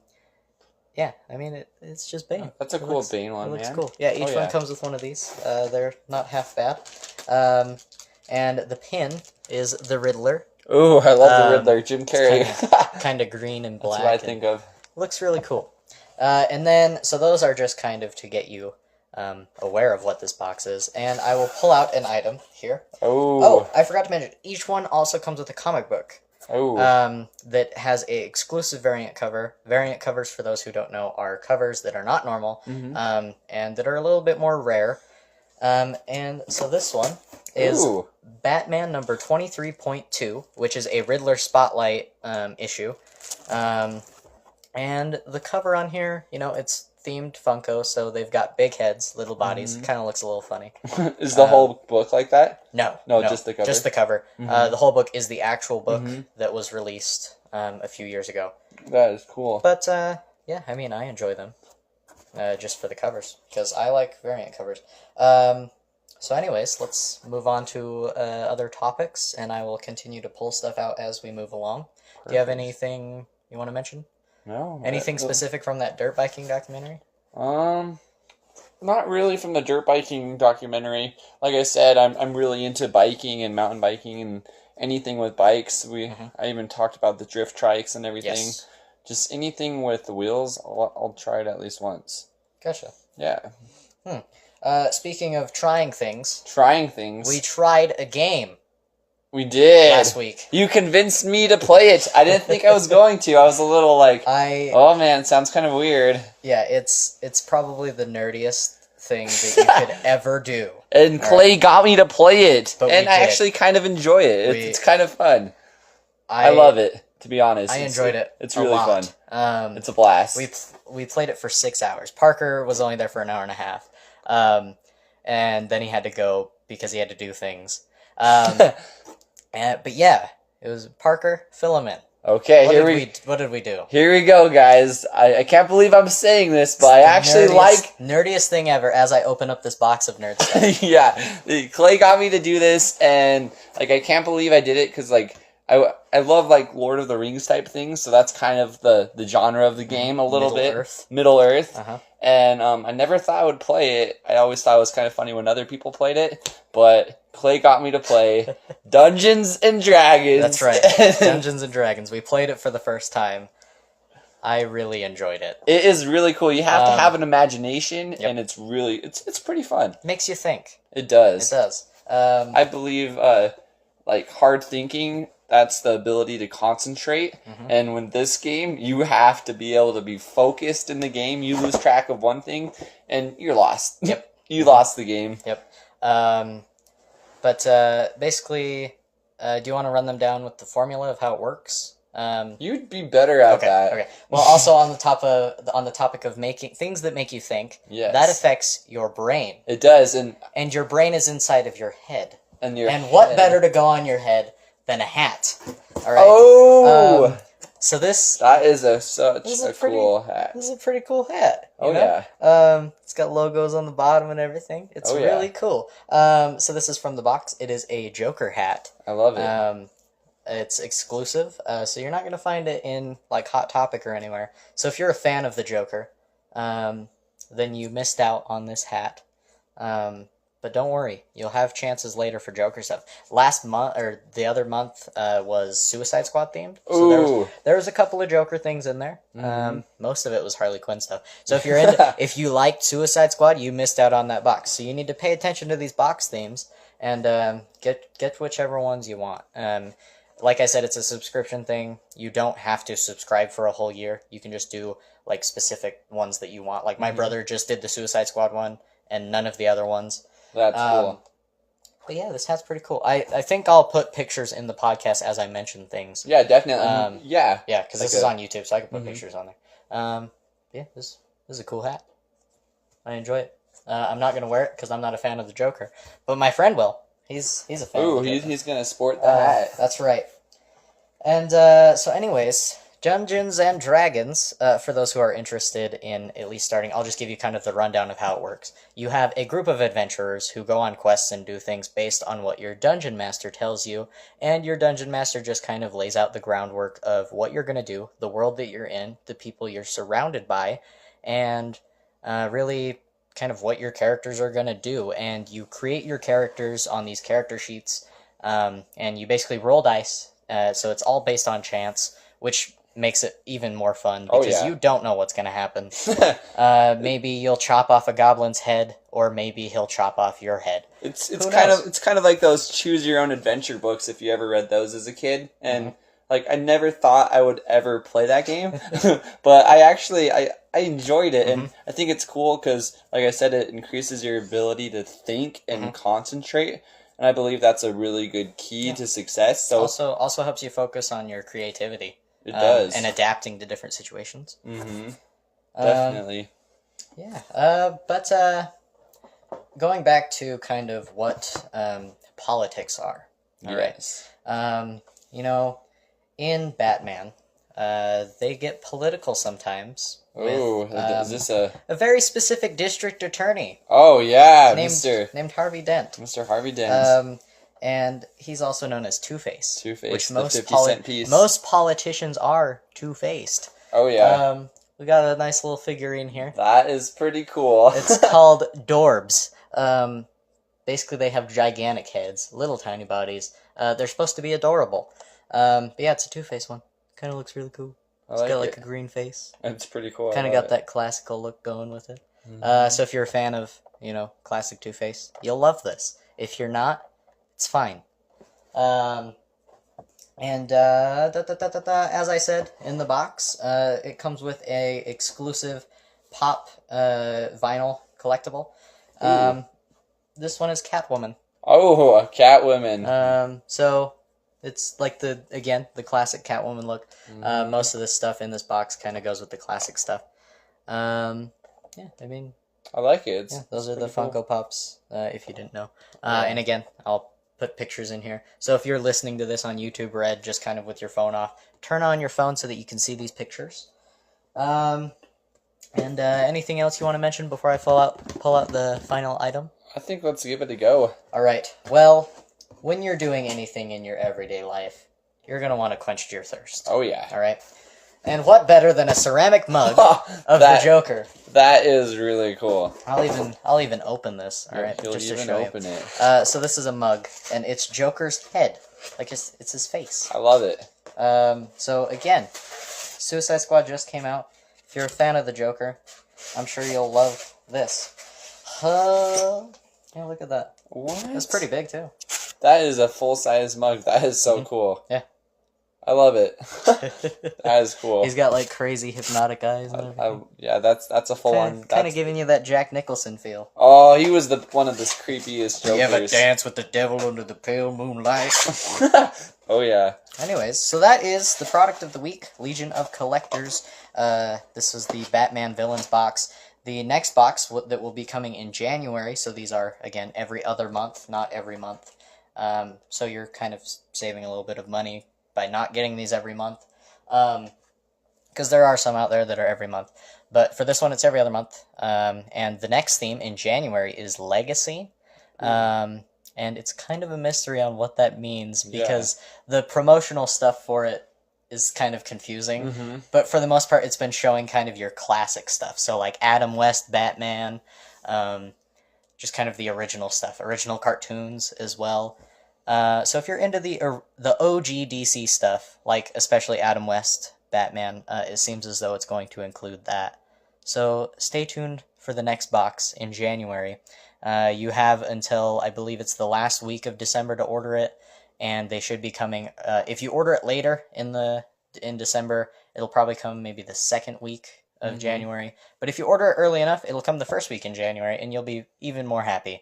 A: Yeah, I mean, it's just Bane.
B: That's a cool Bane one,
A: man. It looks
B: man.
A: cool. Yeah, each one comes with one of these. They're not half bad. And the pin is the Riddler.
B: Ooh, I love the Riddler. Jim Carrey.
A: Kind of green and black.
B: That's what I think of.
A: Looks really cool. And then, so those are just kind of to get you aware of what this box is. And I will pull out an item here. Oh, I forgot to mention, each one also comes with a comic book. That has a exclusive variant cover. Variant covers, for those who don't know, are covers that are not normal, and that are a little bit more rare. And so this one is Batman number 23.2, which is a Riddler Spotlight issue. And the cover on here, you know, it's themed Funko, so they've got big heads, little bodies. It kind of looks a little funny.
B: Is the whole book like that?
A: No,
B: just the cover.
A: Just the cover. The whole book is the actual book that was released a few years ago.
B: That is cool.
A: But yeah, I mean, I enjoy them just for the covers because I like variant covers. So, anyways, let's move on to other topics, and I will continue to pull stuff out as we move along. Perfect. Do you have anything you want to mention?
B: No.
A: Anything specific from that dirt biking documentary?
B: Not really from the dirt biking documentary. Like I said, I'm really into biking and mountain biking and anything with bikes. I even talked about the drift trikes and everything.
A: Yes.
B: Just anything with the wheels, I'll try it at least once.
A: Gotcha.
B: Yeah.
A: Speaking of trying things,
B: we
A: tried a game.
B: We did.
A: Last week.
B: You convinced me to play it. I didn't think I was going to. I was a little like, oh man, sounds kind of weird.
A: Yeah, it's probably the nerdiest thing that you could ever do.
B: And Clay got me to play it. And I actually kind of enjoy it. It's kind of fun. I love it, to be honest.
A: I enjoyed it.
B: It's really fun. It's a blast.
A: We played it for 6 hours. Parker was only there for an hour and a half. And then he had to go because he had to do things. But yeah, it was Parker, fill him in.
B: Okay,
A: what did we do?
B: Here we go, guys. I can't believe I'm saying this, but I actually
A: nerdiest thing ever as I open up this box of nerd stuff.
B: Yeah, Clay got me to do this, and like I can't believe I did it because like I love like Lord of the Rings type things, so that's kind of the genre of the game a little bit. Middle Earth. And I never thought I would play it. I always thought it was kind of funny when other people played it, but Clay got me to play Dungeons and Dragons.
A: That's right, Dungeons and Dragons. We played it for the first time. I really enjoyed it.
B: It is really cool. You have to have an imagination, and it's really it's pretty fun.
A: Makes you think.
B: It does.
A: It does.
B: I believe like hard thinking. That's the ability to concentrate. And with this game, you have to be able to be focused in the game. You lose track of one thing, and you're lost.
A: Yep.
B: You lost the game.
A: Yep. But basically, do you want to run them down with the formula of how it works?
B: You'd be better at that.
A: Okay. Well, also on the topic of making things that make you think, that affects your brain.
B: It does,
A: and your brain is inside of your head.
B: And your
A: what
B: head.
A: better to go on your head than a hat? All right.
B: Oh!
A: So this
B: That is such
A: This is
B: a
A: pretty-
B: cool hat.
A: is a pretty cool hat. You
B: Oh,
A: know?
B: yeah.
A: It's got logos on the bottom and everything. It's
B: Oh, yeah.
A: really cool. So this is from the box. It is a Joker hat.
B: I love it.
A: It's exclusive, so you're not going to find it in like Hot Topic or anywhere. So if you're a fan of the Joker, then you missed out on this hat. But don't worry, you'll have chances later for Joker stuff. Last month, or the other month, was Suicide Squad themed. So there was a couple of Joker things in there. Most of it was Harley Quinn stuff. So if you're if you liked Suicide Squad, you missed out on that box. So you need to pay attention to these box themes and get whichever ones you want. Like I said, it's a subscription thing. You don't have to subscribe for a whole year. You can just do like specific ones that you want. Like my brother just did the Suicide Squad one and none of the other ones.
B: That's cool.
A: But yeah, this hat's pretty cool. I think I'll put pictures in the podcast as I mention things.
B: Yeah, definitely. Yeah.
A: Yeah, because this is on YouTube, so I can put pictures on there. Yeah, this is a cool hat. I enjoy it. I'm not going to wear it because I'm not a fan of the Joker. But my friend will. He's a fan of the Joker.
B: He's going to sport the hat.
A: That's right. And so anyways, Dungeons and Dragons, for those who are interested in at least starting, I'll just give you kind of the rundown of how it works. You have a group of adventurers who go on quests and do things based on what your dungeon master tells you, and your dungeon master just kind of lays out the groundwork of what you're going to do, the world that you're in, the people you're surrounded by, and really kind of what your characters are going to do. And you create your characters on these character sheets, and you basically roll dice, so it's all based on chance, which makes it even more fun because you don't know what's going to happen. Maybe you'll chop off a goblin's head, or maybe he'll chop off your head.
B: It's kind of like those choose your own adventure books if you ever read those as a kid. And like I never thought I would ever play that game, but I enjoyed it, and I think it's cool because, like I said, it increases your ability to think and concentrate. And I believe that's a really good key to success. So
A: also helps you focus on your creativity.
B: It does.
A: And adapting to different situations.
B: Definitely.
A: But going back to kind of what politics are. All right. You know, in Batman, they get political sometimes.
B: Is this a
A: very specific district attorney?
B: Oh yeah,
A: named Harvey Dent.
B: Mr. Harvey Dent.
A: And he's also known as Two-Face.
B: Two-Face,
A: which
B: the
A: most
B: 50-cent piece.
A: Most politicians are two-faced.
B: Oh yeah.
A: We got a nice little figurine here.
B: That is pretty cool.
A: It's called Dorbs. Basically, they have gigantic heads, little tiny bodies. They're supposed to be adorable. But yeah, it's a Two-Face one. Kind of looks really cool. It's got like a green face.
B: It's pretty cool.
A: Kind of got that classical look going with it. So if you're a fan of, classic Two-Face, you'll love this. If you're not, it's fine. As I said, in the box, it comes with a exclusive pop vinyl collectible. This one is Catwoman.
B: Oh, Catwoman.
A: So it's like the classic Catwoman look. Most of this stuff in this box kind of goes with the classic stuff. I mean,
B: I like it.
A: Those are the Funko Pops, if you didn't know. And again, I'll put pictures in here. So if you're listening to this on YouTube, Red, just kind of with your phone off, turn on your phone so that you can see these pictures. Anything else you want to mention before I pull out the final item?
B: I think let's give it a go.
A: All right. Well, when you're doing anything in your everyday life, you're going to want to quench your thirst.
B: Oh, yeah.
A: All right. And what better than a ceramic mug of the Joker?
B: That is really cool.
A: I'll even open this. All right,
B: You'll
A: just
B: even
A: to show
B: open
A: you.
B: it.
A: So this is a mug, and it's Joker's head. Like it's his face.
B: I love it.
A: So again, Suicide Squad just came out. If you're a fan of the Joker, I'm sure you'll love this. Yeah, look at that.
B: What?
A: That's pretty big too.
B: That is a full-size mug. That is so cool.
A: Yeah.
B: I love it. That is cool.
A: He's got like crazy hypnotic eyes and everything.
B: Yeah, that's a full on.
A: Kind of giving you that Jack Nicholson feel.
B: Oh, he was one of the creepiest Jokers.
A: You ever dance with the devil under the pale moonlight?
B: Oh yeah.
A: Anyways, so that is the product of the week, Legion of Collectors. This was the Batman Villains box. The next box that will be coming in January, so these are, again, every other month, not every month, So you're kind of saving a little bit of money by not getting these every month. Because there are some out there that are every month. But for this one, it's every other month. And the next theme in January is Legacy. And it's kind of a mystery on what that means, because the promotional stuff for it is kind of confusing. But for the most part, it's been showing kind of your classic stuff. So like Adam West, Batman, just kind of the original stuff, original cartoons as well. So if you're into the OG DC stuff, like especially Adam West, Batman, it seems as though it's going to include that. So stay tuned for the next box in January. You have until, I believe it's the last week of December to order it, and they should be coming. If you order it later in December, it'll probably come maybe the second week of January. But if you order it early enough, it'll come the first week in January, and you'll be even more happy.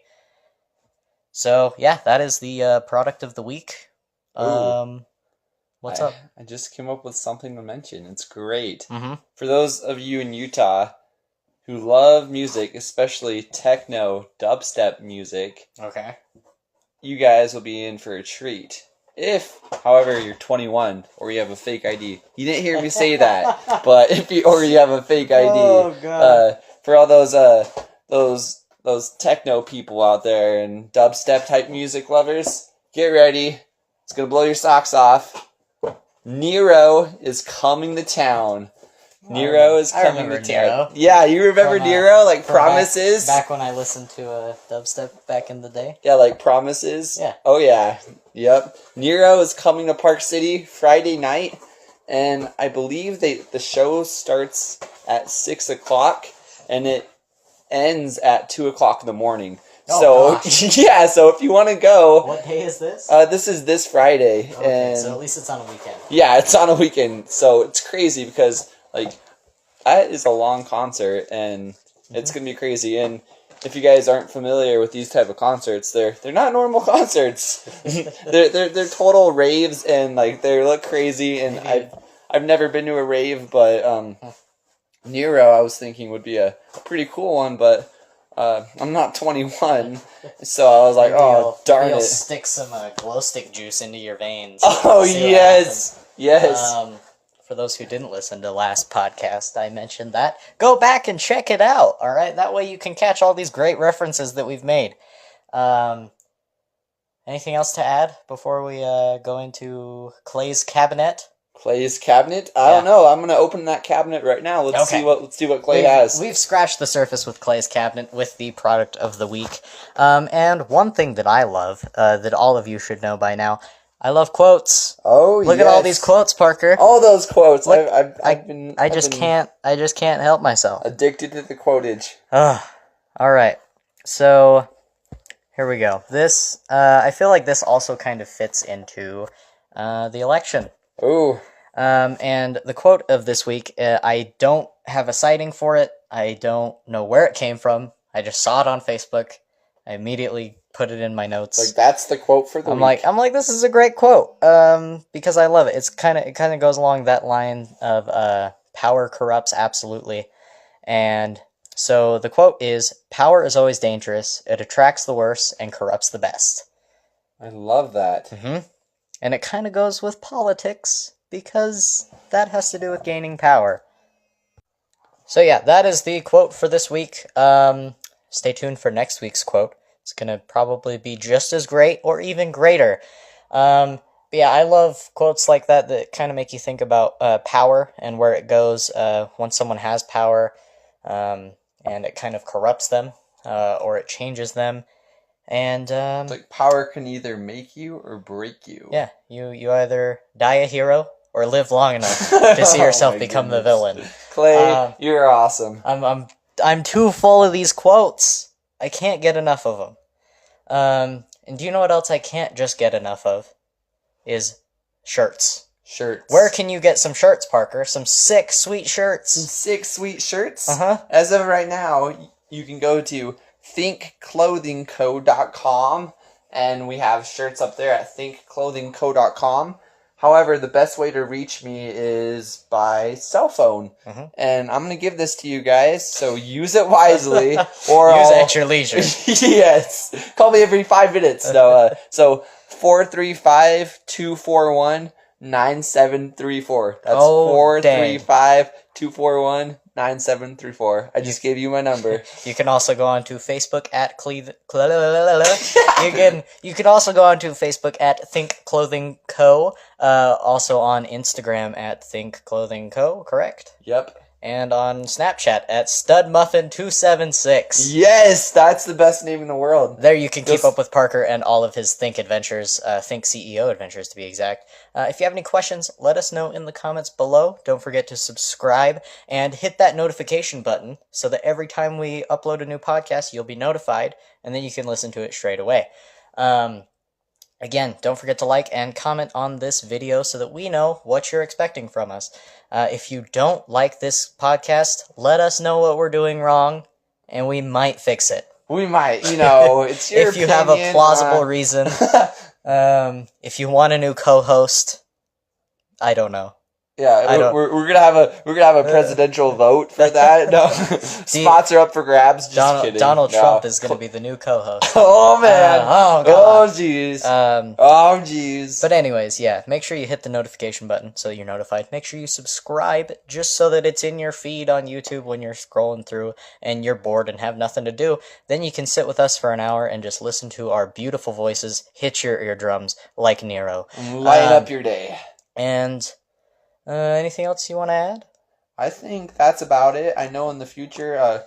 A: So yeah, that is the product of the week. What's up?
B: I just came up with something to mention. It's great.
A: Mm-hmm.
B: For those of you in Utah who love music, especially techno, dubstep music,
A: Okay.
B: you guys will be in for a treat. If, however, you're 21 or you have a fake ID. You didn't hear me say that, but if you have a fake ID.
A: Oh, God.
B: For all those techno people out there and dubstep type music lovers, get ready. It's gonna blow your socks off. Nero is coming to town. Nero is coming to town.
A: Nero.
B: Yeah, you remember Nero? Like Promises?
A: Back when I listened to dubstep back in the day.
B: Yeah, like Promises?
A: Yeah.
B: Oh, yeah. Yep. Nero is coming to Park City Friday night, and I believe the show starts at 6 o'clock, and it ends at 2 o'clock in the morning.
A: Oh,
B: so, yeah, so if you want to go...
A: What day is this?
B: This is this Friday.
A: Okay,
B: and
A: so at least it's on a weekend.
B: Yeah, it's on a weekend, so it's crazy because, like, that is a long concert, and it's going to be crazy. And if you guys aren't familiar with these type of concerts, they're not normal concerts. they're total raves, and, like, they look crazy, and I've never been to a rave, but Nero, I was thinking, would be a pretty cool one, but... I'm not 21, so I was like, darn it.
A: Stick some glow stick juice into your veins.
B: Oh, yes.
A: For those who didn't listen to last podcast, I mentioned that. Go back and check it out, all right? That way you can catch all these great references that we've made. Anything else to add before we go into Clay's cabinet?
B: Clay's cabinet? I don't know. I'm going to open that cabinet right now. Let's see what Clay has.
A: We've scratched the surface with Clay's cabinet with the product of the week. And one thing that I love, that all of you should know by now, I love quotes.
B: Oh,
A: Look at all these quotes, Parker.
B: All those quotes.
A: Look, I just can't help myself.
B: Addicted to the quotage.
A: All right. So here we go. This I feel like this also kind of fits into the election.
B: Ooh.
A: And the quote of this week, I don't have a citing for it. I don't know where it came from. I just saw it on Facebook. I immediately put it in my notes.
B: Like, that's the quote for the week.
A: I'm like, this is a great quote. Because I love it. It kind of goes along that line of power corrupts absolutely. And so the quote is, "Power is always dangerous. It attracts the worst and corrupts the best."
B: I love that.
A: Mm-hmm. And it kind of goes with politics, because that has to do with gaining power. So yeah, that is the quote for this week. Stay tuned for next week's quote. It's going to probably be just as great or even greater. But yeah, I love quotes like that kind of make you think about power and where it goes once someone has power, and it kind of corrupts them or it changes them. And
B: it's like power can either make you or break you.
A: Yeah, you either die a hero or live long enough to see yourself become the villain.
B: Clay, you're awesome.
A: I'm too full of these quotes. I can't get enough of them. And do you know what else I can't just get enough of? Is shirts.
B: Shirts.
A: Where can you get some shirts, Parker? Some sick, sweet shirts.
B: Some sick, sweet shirts?
A: Uh-huh.
B: As of right now, you can go to thinkclothingco.com, and we have shirts up there at thinkclothingco.com. However, the best way to reach me is by cell phone. Mm-hmm. And I'm going to give this to you guys, so use it wisely. Or
A: use it at your leisure.
B: Yes. Call me every 5 minutes. So 435-241-9734. That's 435-241-9734. I just gave you my number.
A: You can also go on to Facebook at you can also go on to Facebook at Think Clothing Co. Also on Instagram at Think Clothing Co. Correct?
B: Yep.
A: And on Snapchat at StudMuffin276.
B: Yes, that's the best name in the world.
A: There you can keep up with Parker and all of his Think adventures, Think CEO adventures to be exact. If you have any questions, let us know in the comments below. Don't forget to subscribe and hit that notification button so that every time we upload a new podcast, you'll be notified, and then you can listen to it straight away. Again, don't forget to like and comment on this video so that we know what you're expecting from us. If you don't like this podcast, let us know what we're doing wrong, and we might fix it.
B: We might, it's your
A: if you have a plausible reason. If you want a new co-host, I don't know.
B: Yeah, we're gonna have a presidential vote for that. No, spots are up for grabs. Just kidding.
A: Donald Trump is gonna be the new co-host.
B: Oh man!
A: Oh
B: jeez!
A: Oh
B: jeez!
A: But anyways, yeah, make sure you hit the notification button so that you're notified. Make sure you subscribe just so that it's in your feed on YouTube when you're scrolling through and you're bored and have nothing to do. Then you can sit with us for an hour and just listen to our beautiful voices hit your eardrums like Nero.
B: Light up your day.
A: And anything else you want to add?
B: I think that's about it. I know in the future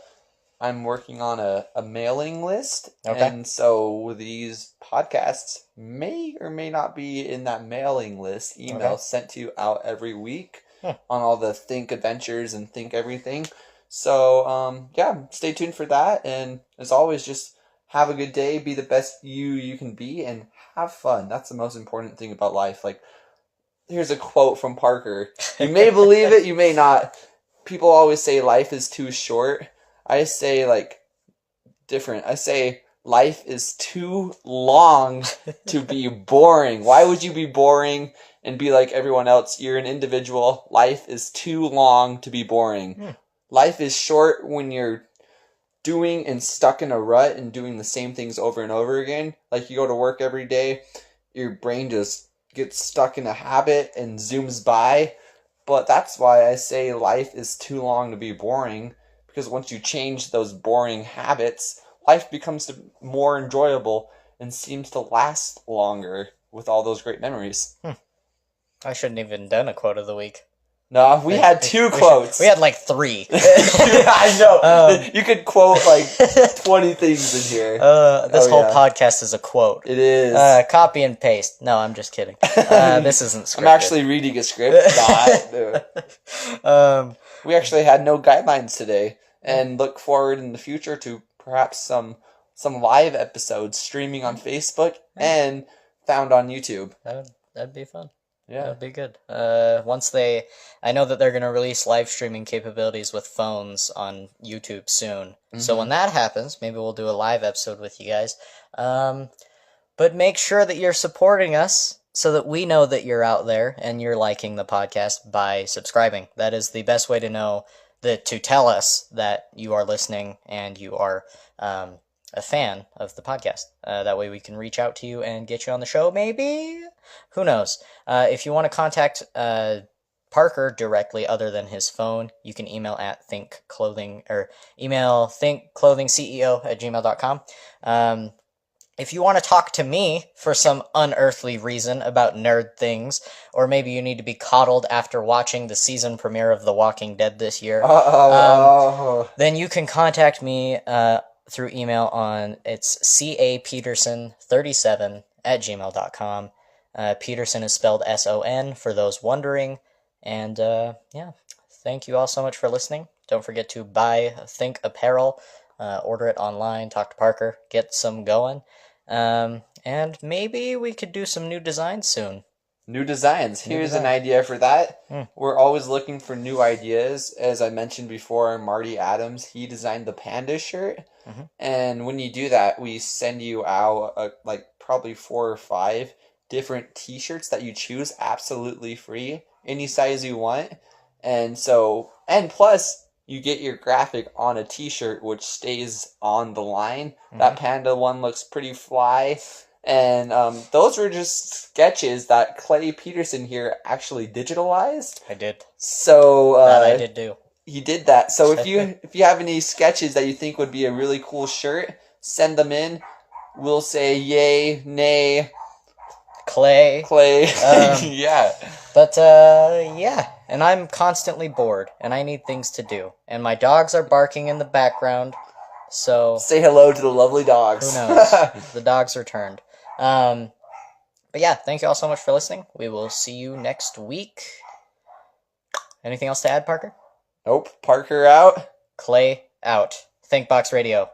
B: I'm working on a mailing list.
A: Okay.
B: And so these podcasts may or may not be in that mailing list email sent to you out every week on all the Think Adventures and Think Everything. So, stay tuned for that. And as always, just have a good day, be the best you can be, and have fun. That's the most important thing about life. Like, here's a quote from Parker. You may believe it, you may not. People always say life is too short. I say, different. I say life is too long to be boring. Why would you be boring and be like everyone else? You're an individual. Life is too long to be boring. Life is short when you're doing and stuck in a rut and doing the same things over and over again. Like, you go to work every day, your brain just gets stuck in a habit and zooms by. But that's why I say life is too long to be boring, because once you change those boring habits, life becomes more enjoyable and seems to last longer with all those great memories.
A: I shouldn't have even done a quote of the week.
B: No, we had two quotes.
A: We had 3.
B: Yeah, I know. You could quote 20 things in here.
A: This whole podcast is a quote.
B: It is.
A: Copy and paste. No, I'm just kidding. This isn't scripted.
B: I'm actually reading a script. We actually had no guidelines today, and look forward in the future to perhaps some live episodes streaming on Facebook and found on YouTube.
A: That'd be fun.
B: Yeah.
A: That'd be good. I know that they're going to release live streaming capabilities with phones on YouTube soon. So when that happens, maybe we'll do a live episode with you guys. But make sure that you're supporting us so that we know that you're out there and you're liking the podcast by subscribing. That is the best way to know to tell us that you are listening and you are a fan of the podcast. That way we can reach out to you and get you on the show, maybe? Who knows? If you want to contact Parker directly other than his phone, you can email at thinkclothingceo@gmail.com. If you want to talk to me for some unearthly reason about nerd things, or maybe you need to be coddled after watching the season premiere of The Walking Dead this year, then you can contact me through email on it's capeterson37@gmail.com. Peterson is spelled S-O-N for those wondering. And thank you all so much for listening. Don't forget to buy Think apparel, order it online, talk to Parker, get some going. And maybe we could do some new designs soon.
B: New designs. Here's an idea for that. We're always looking for new ideas. As I mentioned before, Marty Adams, he designed the Panda shirt. And when you do that, we send you out probably 4 or 5 different t-shirts that you choose absolutely free, any size you want. And plus you get your graphic on a t-shirt which stays on the line. That Panda one looks pretty fly. And those were just sketches that Clay Peterson here actually digitalized.
A: I did.
B: So
A: That I did do.
B: he did that. So if you have any sketches that you think would be a really cool shirt, send them in. We'll say yay, nay,
A: Clay.
B: yeah.
A: But yeah, and I'm constantly bored, and I need things to do, and my dogs are barking in the background. So
B: Say hello to the lovely dogs.
A: who knows? The dogs returned. But yeah, thank you all so much for listening. We will see you next week. Anything else to add, Parker?
B: Nope. Parker out.
A: Clay out. ThinkBox Radio.